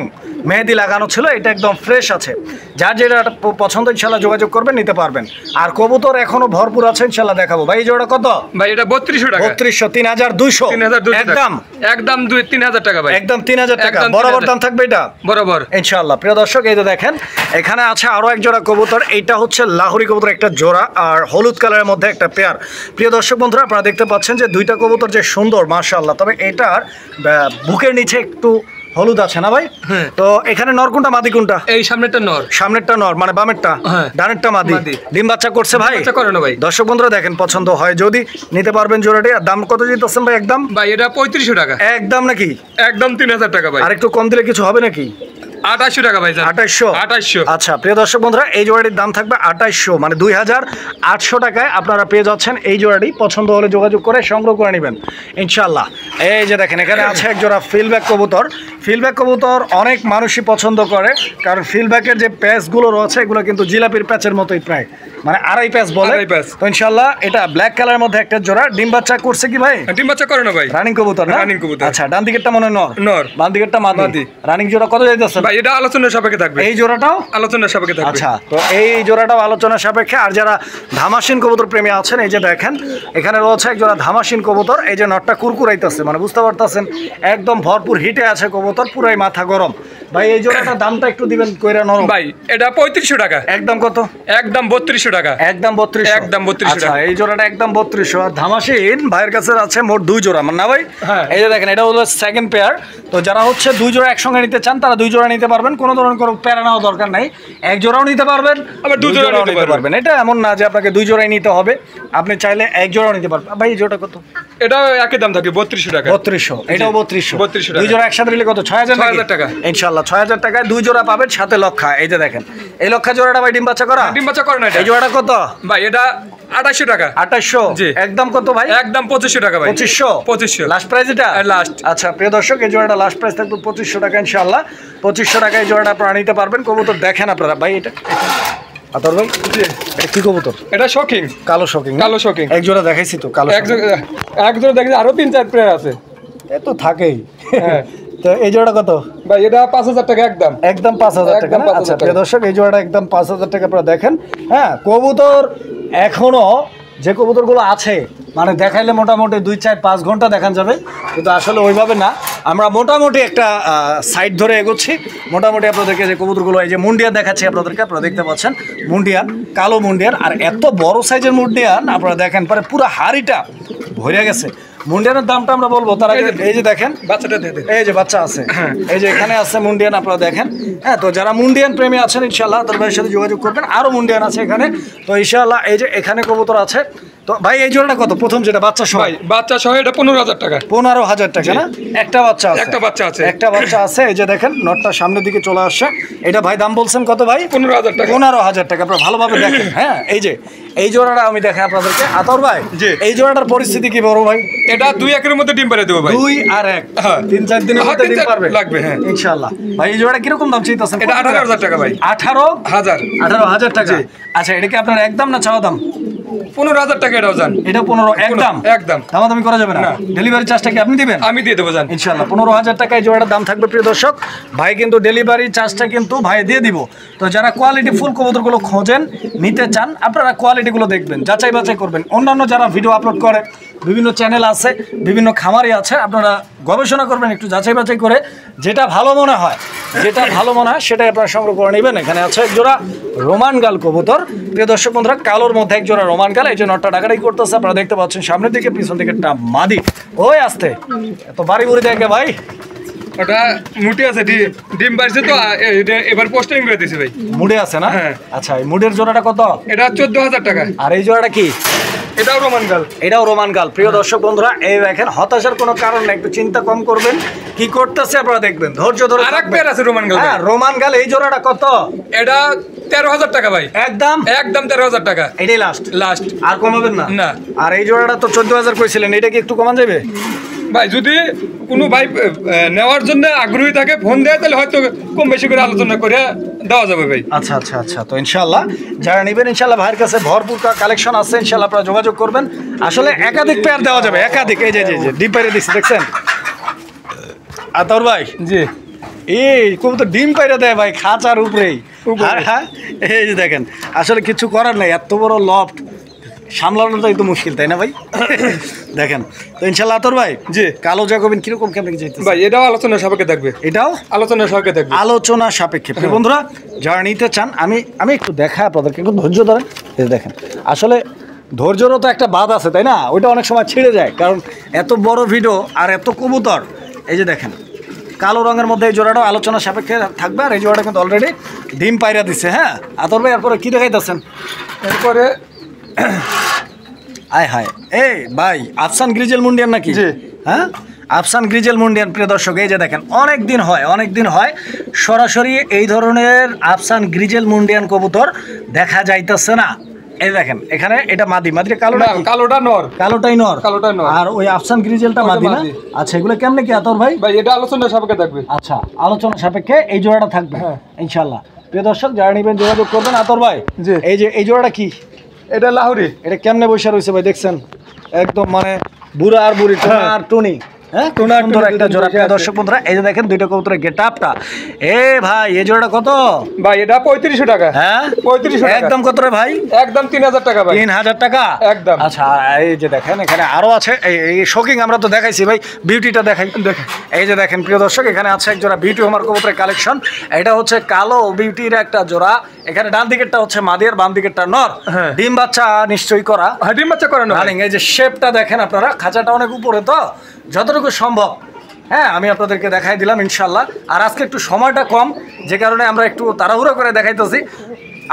মেহেদি লাগানো ছিল। এটা একদম ফ্রেশ আছে। যার যেটা পছন্দ ইনশাল্লাহ যোগাযোগ করবেন, নিতে পারবেন। আর কবুতর এখনো ভরপুর আছে, ইনশাল্লাহ দেখাবো। ভাই এই জোড়া কত? ভাই এটা 3200 টাকা। 3200, 3200 একদম 3000 টাকা ভাই। একদম 3000 টাকা। একদম বরাবর 3000 দাম থাকবে এটা বরাবর ইনশাআল্লাহ। প্রিয় দর্শক এই যে দেখেন এখানে আছে আরো এক জোড়া কবুতর। এইটা হচ্ছে লাহোরি কবুতর একটা জোড়া, আর হলুদ কালারের মধ্যে একটা পেয়ার। প্রিয় দর্শক বন্ধুরা আপনারা দেখতে পাচ্ছেন যে দুইটা কবুতর যে সুন্দর মাশাআল্লাহ। তবে এটার বুকের নিচে একটু হলুদ আছে না ভাই? হ্যাঁ। তো এখানে নর কোনটা মাদি কোনটা? এই সামনেরটা নর। সামনেরটা নর মানে বামেরটা? হ্যাঁ। ডানেরটা মাদি। ডিম বাচ্চা করছে ভাই? বাচ্চা করে না ভাই। দর্শক বন্ধুরা দেখেন পছন্দ হয় যদি নিতে পারবেন জোড়াটি। আর দাম কত দিতেছেন ভাই একদম? ভাই এটা 3500 টাকা। একদম নাকি? একদম 3000 টাকা ভাই। আর একটু কম দিলে কিছু হবে নাকি? 2800 টাকা ভাই। 2800? আচ্ছা প্রিয় দর্শক বন্ধুরা এই জোড়াটির দাম থাকবে 2800, মানে 2800 টাকায় আপনারা পেয়ে যাচ্ছেন এই জোড়াটি। পছন্দ হলে যোগাযোগ করে সংগ্রহ করে নেবেন ইনশাল্লাহ। এই যে দেখেন এখানে আছে এক জোড়া ফিলব্যাক কবুতর। ফিলব্যাক কবুতর অনেক মানুষই পছন্দ করে, কারণ ফিলব্যাকের যে প্যাচগুলো রয়েছে এগুলো কিন্তু জিলাপির প্যাচের মতোই, প্রায় মানে আড়াই প্যাচ বলে। তো ইনশাল্লাহ এটা ব্ল্যাক কালারের মধ্যে একটা জোড়া। ডিম বাচ্চা করছে কি ভাই? ডিম বাচ্চা করে না ভাই। রানিং কবুতর না? রানিং কবুতর। আচ্ছা ডান দিকেরটা মনে হয় নর, বাম দিকেরটা মাদি। রানিং জোড়া কত যাইতেছে ভাই? এটা আলোচনার সাপেক্ষে থাকবে। এই জোড়াটাও আলোচনার সাপেক্ষে থাকবে। আচ্ছা, তো এই জোড়াটাও আলোচনার সাপেক্ষে। আর যারা ধামাসিন কবুতর প্রেমী আছেন এই যে দেখেন এখানে রয়েছে এক জোড়া ধামাসিন কবুতর। এই যে নটটা কুরকুরাইতেছে, মানে বুঝতে পারতেছেন একদম ভরপুর হিটে আছে কবুতর, পুরাই মাথা গরম। ভাই এই জোড়াটার দামটা একটু দিবেন কইরা নরম। ভাই এটা 3500 টাকা। একদম কত? একদম 3200 টাকা। একদম 3200? একদম 3200 আচ্ছা টাকা। এই জোড়াটা একদম 3200। আর ধামাসিন ভাইয়ের কাছে আছে মোট 2 জোড়া, মানে না ভাই? হ্যাঁ। এই যে দেখেন এটা হলো সেকেন্ড পেয়ার। তো যারা হচ্ছে 2 জোড়া একসঙ্গে নিতে চান তারা 2 জোড়া নিতে পারবেন, কোনো ধরনের কোনো প্যারা নেওয়া দরকার নাই। এক জোড়াও নিতে পারবেন, আবার 2 জোড়াও নিতে পারবেন। এটা এমন না যে আপনাকে 2 জোড়াই নিতে হবে, আপনি চাইলে এক জোড়াও নিতে পারবেন। ভাই এই জোড়া কত? এটা একই দাম থাকে 3200 টাকা। 3200? এটাও 3200? 3200 টাকা। 2 জোড়া একসাথে নিলে কত? 6000 টাকা। ইনশাআল্লাহ 6000 টাকায় 2 জোড়া পাবেন, সাথে লক্ষা। এই যে দেখেন এই লক্ষা জোড়াটা ভাই ডিম বাচ্চা করা? ডিম বাচ্চা করে না এটা। এই জোড়াটা কত ভাই? এটা 2800 টাকা। 2800? জি। একদম কত ভাই? একদম 2500 টাকা ভাই। 2500? লাস্ট প্রাইস এটা? লাস্ট। আচ্ছা প্রিয় দর্শক এই জোড়াটা লাস্ট প্রাইস থাকবে 2500 টাকা ইনশাআল্লাহ। 2500 টাকায় এই জোড়াটা আপনারা নিতে পারবেন। কবুতর দেখেন আপনারা ভাই। এটা আতর ভাই এটা কি কবুতর? এটা শকিং। কালো শকিং? কালো শকিং। এক জোড়া দেখাইছি তো কালো। এক জোড়া দেখি আরো 3-4 পেয়ার আছে। এ তো থাকেই। হ্যাঁ। তো এই জোড়া কত ভাই? এটা 5000 টাকা একদম। একদম 5000 টাকা। একদম 5000 আচ্ছা টাকা। প্রিয় দর্শক এই জোড়াটা একদম 5000 টাকা আপনারা দেখেন। হ্যাঁ কবুতর এখনো যে কবুতরগুলো আছে মানে দেখাইলে মোটামুটি 2-4-5 ঘন্টা দেখান যাবে, কিন্তু আসলে ওইভাবে না। আমরা মোটামুটি একটা সাইড ধরে এগোচ্ছি। মোটামুটি আপনাদেরকে যে কবুতরগুলো, এই যে মুন্ডিয়ান দেখাচ্ছি আপনাদেরকে, আপনারা দেখতে পাচ্ছেন মুন্ডিয়ান, কালো মুন্ডিয়ান, আর এত বড় সাইজের মুন্ডিয়ান আপনারা দেখেন, পরে পুরো হাড়িটা ভরে গেছে। মুন্ডিয়ানের দামটা আমরা বলবো তার আগে এই যে দেখেন বাচ্চাটা দিয়ে দেন। এই যে বাচ্চা আছে, এই যে এখানে আছে মুন্ডিয়ান, আপনারা দেখেন। হ্যাঁ, তো যারা মুন্ডিয়ান প্রেমী আছেন ইনশাআল্লাহ তার ভাইয়ের সাথে যোগাযোগ করবেন। আরও মুন্ডিয়ান আছে এখানে, তো ইনশাআল্লাহ এই যে এখানে কবুতর আছে। তো ভাই এই জোড়াটা কত? প্রথম যেটা বাচ্চা সহ, ভাই বাচ্চা সহ এটা 15,000 টাকা। 15,000 টাকা না? একটা বাচ্চা আছে, একটা বাচ্চা আছে, একটা বাচ্চা আছে। এই যে দেখেন নটটা সামনের দিকে চলে আসছে। এটা ভাই দাম বলছেন কত ভাই? 15,000 টাকা। 15,000 টাকা। আপনারা ভালোভাবে দেখেন। হ্যাঁ, এই যে এই জোড়াটা আমি দেখাই আপনাদেরকে। আতর ভাই, জি। এই জোড়াটার পরিস্থিতি কি বড় ভাই? এটা 2-1 এর মধ্যে ডিম পারে দেবো ভাই। 2 আর 1, হ্যাঁ। 3-4 দিনের মধ্যে ডিম পারবে লাগবে, হ্যাঁ ইনশাআল্লাহ। ভাই এই জোড়াটা কিরকম দাম চাইতেছেন? এটা 18,000 টাকা ভাই। 18,000 টাকা। আচ্ছা, এটা কি আপনার একদম না চাওয়া দাম? 15,000 টাকা এটাও জান। এটা 15 একদম? একদম দামাদামি করা যাবে না? ডেলিভারি চার্জটা কি আপনি দিবেন? আমি দিয়ে দেবো জান ইনশাআল্লাহ। 15,000 টাকায় জোড়াটার দাম থাকবে প্রিয় দর্শক। ভাই কিন্তু ডেলিভারি চার্জটা কিন্তু ভাই দিয়ে দিব। তো যারা কোয়ালিটি ফুল কবুতরগুলো খোঁজেন, নিতে চান, আপনারা কোয়ালিটিগুলো দেখবেন, যাচাই বাছাই করবেন। অন্যান্য যারা ভিডিও আপলোড করে, বিভিন্ন চ্যানেল আছে, বিভিন্ন খামারি আছে, আপনারা গবেষণা করবেন একটু যাচাই বাছাই করে। যেটা ভালো মনে হয়, সেটাই আপনারা সংগ্রহ করে নেবেন। এখানে আছে এক জোড়া রোমান গাল কবুতর প্রিয় দর্শক বন্ধুরা, কালোর মধ্যে এক জোড়া রোমান গাল। এই যে নটটা ডাকাডাকি করতেছে, আপনারা দেখতে পাচ্ছেন সামনের দিকে, পিছন দিকে একটা মাদি। ওই আসতে এত বাড়ি বুড়ি দেখে ভাই। ওটা মুটি আছে, ডিম পারছে তো এবার পোস্টারিং করে দিয়েছে ভাই। মুডে আছে না? হ্যাঁ। আচ্ছা, এই মুডের জোড়াটা কত? এটা 14,000 টাকা। আর এই জোড়াটা কি? এটাও রোমান গাল। এটাও রোমান গাল। প্রিয় দর্শক বন্ধুরা, এই দেখেন, হতাশার কোনো কারণ নেই, একটু চিন্তা কম করবেন, কি করতেছে আপনারা দেখবেন, ধৈর্য ধরে আর এক পেয়ার আছে রোমান গাল। হ্যাঁ, রোমান গাল। এই জোড়াটা কত? এটা 13,000 টাকা ভাই। একদম 13,000 টাকা। এটাই লাস্ট? লাস্ট, আর কমাবেন না? না। আর এই জোড়াটা তো 14,000 কইছিলেন, এটা কি একটু কমান যাবে? ভাই যদি কোনো ভাই নেওয়ার জন্য আগ্রহী থাকে, ফোন দেয়, তাহলে হয়তো কম বেশি করে আলোচনা করে দেওয়া যাবে ভাই। আচ্ছা আচ্ছা আচ্ছা। তো ইনশাআল্লাহ যারা নেবেন, ইনশাআল্লাহ ভাইয়ের কাছে ভরপুর কালেকশন আছে, ইনশাআল্লাহ আপনারা যোগাযোগ করবেন। আসলে একাধিক পেয়ার দেওয়া যাবে, একাধিক। এই যে ডিম পাইরে দিচ্ছে, দেখছেন আতর ভাই? জি। এই কবুতর ডিম পাইরে দেয় ভাই, খাঁচার উপরেই। হ্যাঁ, এই যে দেখেন, আসলে কিছু করার নাই, এত বড় লফট সামলানোটা একটু মুশকিল, তাই না ভাই? দেখেন তো ইনশাআল্লাহ। আতর ভাই, জি। কালো জাকবিন কিরকম কেমন চাইতেছে ভাই এটাও আলোচনা সাপেক্ষে থাকবে। এটাও আলোচনা সাপেক্ষে থাকবে। আলোচনা সাপেক্ষে। প্রিয় বন্ধুরা, যারা নিতে চান, আমি একটু দেখা আপনাদেরকে, একটু ধৈর্য ধরেন। এই দেখেন, আসলে ধৈর্যরও তো একটা বাদ আছে, তাই না? ওইটা অনেক সময় ছিঁড়ে যায়, কারণ এত বড় ভিডিও আর এত কবুতর। এই যে দেখেন, কালো রঙের মধ্যে এই জোড়াটাও আলোচনা সাপেক্ষে থাকবে। আর এই জোড়াটা কিন্তু অলরেডি ডিম পাইরা দিচ্ছে। হ্যাঁ আতর ভাই, এরপরে কি দেখাইতেছেন? এরপরে আয় হায়, এই ভাই আফসান গ্রিজেল মুন্ডিয়ান নাকি? জি। হ্যাঁ, আফসান গ্রিজেল মুন্ডিয়ান। প্রিয় দর্শক, এই যে দেখেন, অনেক দিন হয় সরাসরি এই ধরনের আফসান গ্রিজেল মুন্ডিয়ান কবুতর দেখা যাইতেছে না। এই দেখেন, এখানে এটা মাদিটা কালোটা কি? কালোটা নর। কালোটাই নর। আর ওই আফসান গ্রিজেলটা মাদি না? আচ্ছা, এগুলো কেমনে কি আতর ভাই? ভাই এটা আলোচনা সাপেক্ষে থাকবে। আচ্ছা, আলোচনা সাপেক্ষে এই জোড়াটা থাকবে ইনশাআল্লাহ। প্রিয় দর্শক, যারা নেবেন যোগাযোগ করবেন। আতর ভাই, জি। এই যে এই জোড়াটা কি? এটা লাহোরি। এটা কেমনে বসে রয়েছে ভাই, দেখছেন? একদম মানে বুড়া আর বুড়ি, টোনা আর টুনি। হ্যাঁ, সুন্দর একটা জোড়া। দর্শক বন্ধুরা, এই যে দেখেন দুইটা কবুতরের গেটআপটা। এ ভাই, এই জোড়াটা কত? ভাই এটা 3500 টাকা। হ্যাঁ, 3500 টাকা। একদম কত রে ভাই? একদম 3,000 টাকা ভাই। 3,000 টাকা একদম। আচ্ছা, এই যে দেখেন, এখানে আরো আছে। এই শোকিং আমরা তো দেখাইছি ভাই, বিউটিটা দেখাই। এই যে দেখেন প্রিয় দর্শক, এখানে আছে এক জোড়া বিউটি হোমার কবুতরের কালেকশন। এটা হচ্ছে কালো বিউটির একটা জোড়া। এখানে ডান দিকেরটা হচ্ছে মাদি আর বাম দিকেরটা নর। ডিম বাচ্চা নিশ্চয়ই করা। হ্যাঁ, ডিম বাচ্চা করানো। এই যে শেপটা দেখেন আপনারা, খাঁচাটা অনেক উপরে, তো যতটুকু সম্ভব হ্যাঁ আমি আপনাদেরকে দেখাই দিলাম ইনশাল্লাহ। আর আজকে একটু সময়টা কম, যে কারণে আমরা একটু তাড়াহুড়ো করে দেখাইতেছি।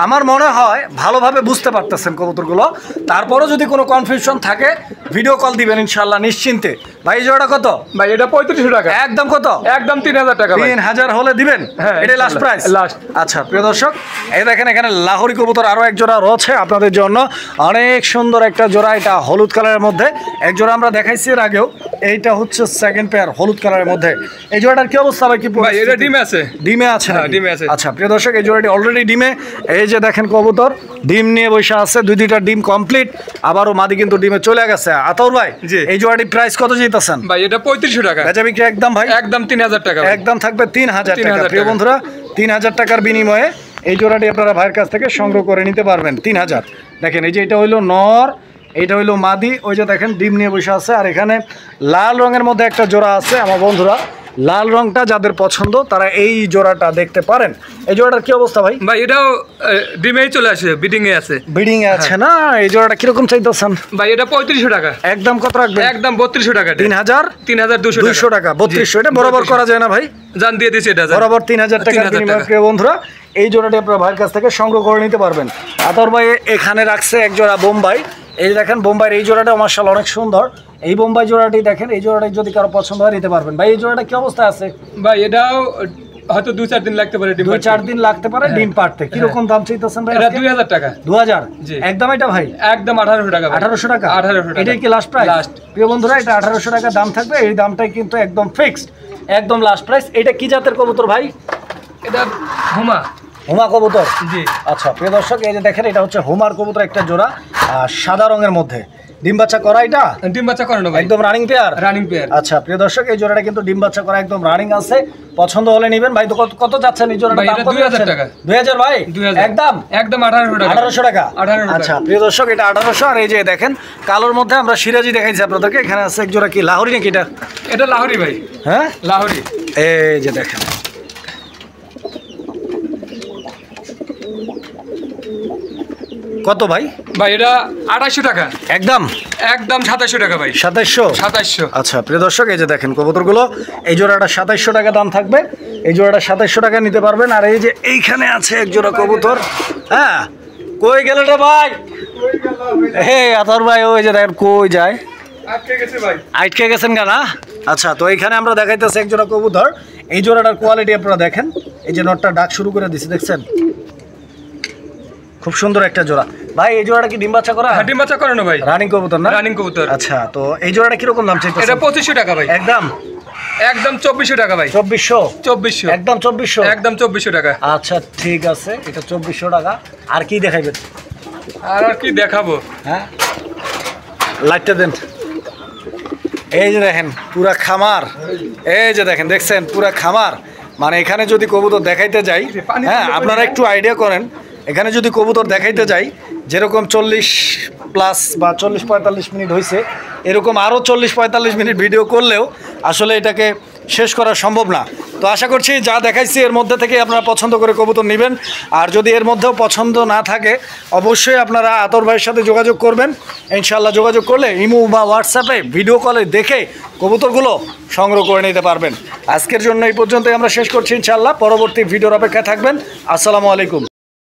আমার মনে হয় ভালোভাবে বুঝতে পারতেছেন কবুতরগুলো। তারপরও যদি কোনো কনফিউশন থাকে, ভিডিও কল দিবেন ইনশাল্লাহ নিশ্চিন্তে। ভাই জোড়াটা কত? ভাই এটা 3500 টাকা। একদম কত? একদম 3,000 টাকা। 3,000 হলে দিবেন? হ্যাঁ, এটাই লাস্ট প্রাইস। লাস্ট। আচ্ছা প্রিয় দর্শক, এই দেখেন এখানে লাহোরি কবুতর আরো এক জোড়া রয়েছে আপনাদের জন্য। অনেক সুন্দর একটা জোড়া, এটা হলুদ কালারের মধ্যে। এক জোড়া আমরা দেখাইছি এর আগেও, এইটা হচ্ছে সেকেন্ড পেয়ার হলুদ কালারের মধ্যে। এই জোড়াটার কি অবস্থা ভাই? কি ভাই এটা ডিমে আছে। ডিমে আছে? হ্যাঁ, ডিমে আছে। আচ্ছা প্রিয় দর্শক, এই জোড়াটি অলরেডি ডিমে। এই যে দেখেন কবুতর ডিম নিয়ে বসে আছে, দুইটা ডিম কমপ্লিট। আবারও মাদি কিন্তু ডিমে চলে গেছে। আতর ভাই, এই জোড়াটি প্রাইস কত যেতেছেন? ভাই এটা 3500 টাকা। বেচা বিক্রি একদম ভাই? একদম 3,000 টাকা। একদম থাকবে 3,000 টাকা। প্রিয় বন্ধুরা, 3,000 টাকার বিনিময়ে এই জোড়াটি আপনারা ভাইয়ের কাছ থেকে সংগ্রহ করে নিতে পারবেন। 3,000। দেখেন, এই যে এটা হইলো নর, এইটা হইলো মাদি, ওই যে দেখেন ডিম নিয়ে বসে আছে। আর এখানে লাল রঙের মধ্যে একটা জোড়া আছে আমার বন্ধুরা, লাল রংটা যাদের পছন্দ তারা এই জোড়াটা দেখতে পারেন। এই জোড়াটার কি অবস্থা ভাই? ভাই এটাও ডিমেই চলে আসে, বিডিং এ আছে। বিডিং এ আছে না? এই জোড়াটা কিরকম চাইতেছেন ভাই? এটা 3500 টাকা। একদম কত রাখবেন? একদম 3200 টাকা। 3200 টাকা। 3200 এটা বরাবর করা যায় না ভাই? জান দিয়ে দিছি এটা বরাবর 3000 টাকা বিনিময়ে প্রিয় বন্ধুরা এই জোড়াটি আপনার ভাইয়ের কাছ থেকে সংগ্রহ করে নিতে পারবেন। আতর ভাই এখানে রাখছে এক জোড়া বোম্বাই। এই দেখেন বোম্বাইয়ের এই জোড়াটা মাশাআল্লাহ অনেক সুন্দর। এই বোম্বাই জোড়াটি দেখেন, এই জোড়াটি যদি কারো পছন্দ হয় নিতে পারবেন। ভাই এই জোড়াটা কি অবস্থায় আছে? ভাই এটাও হয়তো 2-4 দিন লাগতে পারে, 2-4 দিন লাগতে পারে ডিম পাড়তে। কিরকম দাম চাইতেছেন ভাই? এটা 2000 টাকা। 2000 জি। একদম এটা ভাই একদম 1800 টাকা। 1800 টাকা। 1800 টাকা। এটাই কি লাস্ট প্রাইস? লাস্ট। প্রিয় বন্ধুরা এটা 1800 টাকা দাম থাকবে। এই দামটাই কিন্তু একদম ফিক্সড, একদম লাস্ট প্রাইস। এটা কি জাতের কবুতর ভাই? এটা হুমা। হুমা কবুতর। জি। আচ্ছা প্রিয় দর্শক এই যে দেখেন এটা হচ্ছে হুমার কবুতর একটা জোড়া, সাদা রঙের মধ্যে। ডিম বাচ্চা করা এটা? ডিম বাচ্চা করানো ভাই। একদম রানিং পেয়ার? Running pair. আচ্ছা প্রিয় দর্শক এই জোড়াটা কিন্তু ডিম বাচ্চা করা একদম রানিং আছে। পছন্দ হলে নেবেন ভাই। তো কত যাচ্ছেন এই জোড়াটা? ভাই এটা 2000 টাকা। 2000 ভাই? 2000 একদম 1800 টাকা। 1800 টাকা। 1800 টাকা। আচ্ছা প্রিয় দর্শক এটা 1800। আর এই যে দেখেন কালোর মধ্যে আমরা সিরাজি দেখাইছি আপনাদেরকে। এখানে আছে এক জোড়া কি লাহোরি নাকি এটা? এটা লাহোরি ভাই। হ্যাঁ লাহোরি। এই যে দেখেন কত ভাই? ভাই এটা 2800 টাকা। একদম 2700 টাকা ভাই। 2700? 2700। আচ্ছা প্রিয় দর্শক এই যে দেখেন কবুতরগুলো, এই জোড়াটা 2700 টাকা দাম থাকবে। এই জোড়াটা 2700 টাকা নিতে পারবেন। আর এই যে এইখানে আছে এক জোড়া কবুতর। হ্যাঁ কই গেল রে ভাই? হে আতর ভাই ওই যে দেখেন কই যায়, আটকে গেছে ভাই। আটকে গেছেন কেনা? আচ্ছা তো এইখানে আমরা দেখাইতেছি এক জোড়া কবুতর। এই জোড়াটার কোয়ালিটি আপনারা দেখেন। এই যে নটটা ডাক শুরু করে দিছে দেখছেন, খুব সুন্দর একটা জোড়া। ভাই এই জোড়াটা কি ডিম বাচ্চা করা? হ্যাঁ ডিম বাচ্চা করানো ভাই। রানিং কবুতর না? রানিং কবুতর। আচ্ছা তো এই জোড়াটা কিরকম দাম চাইতেছেন? এটা 2500 টাকা ভাই। একদম 2400 টাকা ভাই। 2400? একদম 2400? একদম 2400 টাকা। আচ্ছা ঠিক আছে এটা 2400 টাকা। আর কি দেখাইবেন? আর কি দেখাবো? হ্যাঁ লাইটটা দেন। এই যে দেখেন পুরা খামার, এই যে দেখেন দেখছেন পুরা খামার। মানে এখানে যদি কবুতর দেখাইতে যাই, হ্যাঁ আপনারা একটু আইডিয়া করেন, এখানে যদি কবুতর দেখাইতে যাই যেরকম 40+ বা 40-45 মিনিট হয়েছে, এরকম আরও 40-45 মিনিট ভিডিও করলেও আসলে এটাকে শেষ করা সম্ভব না। তো আশা করছি যা দেখাইছি এর মধ্যে থেকে আপনারা পছন্দ করে কবুতর নেবেন। আর যদি এর মধ্যেও পছন্দ না থাকে অবশ্যই আপনারা আতর ভাইয়ের সাথে যোগাযোগ করবেন। ইনশাল্লাহ যোগাযোগ করলে ইমো বা হোয়াটসঅ্যাপে ভিডিও কলে দেখে কবুতরগুলো সংগ্রহ করে নিতে পারবেন। আজকের জন্য এই পর্যন্তই আমরা শেষ করছি ইনশাল্লাহ। পরবর্তী ভিডিওর অপেক্ষায় থাকবেন। আসসালামু আলাইকুম।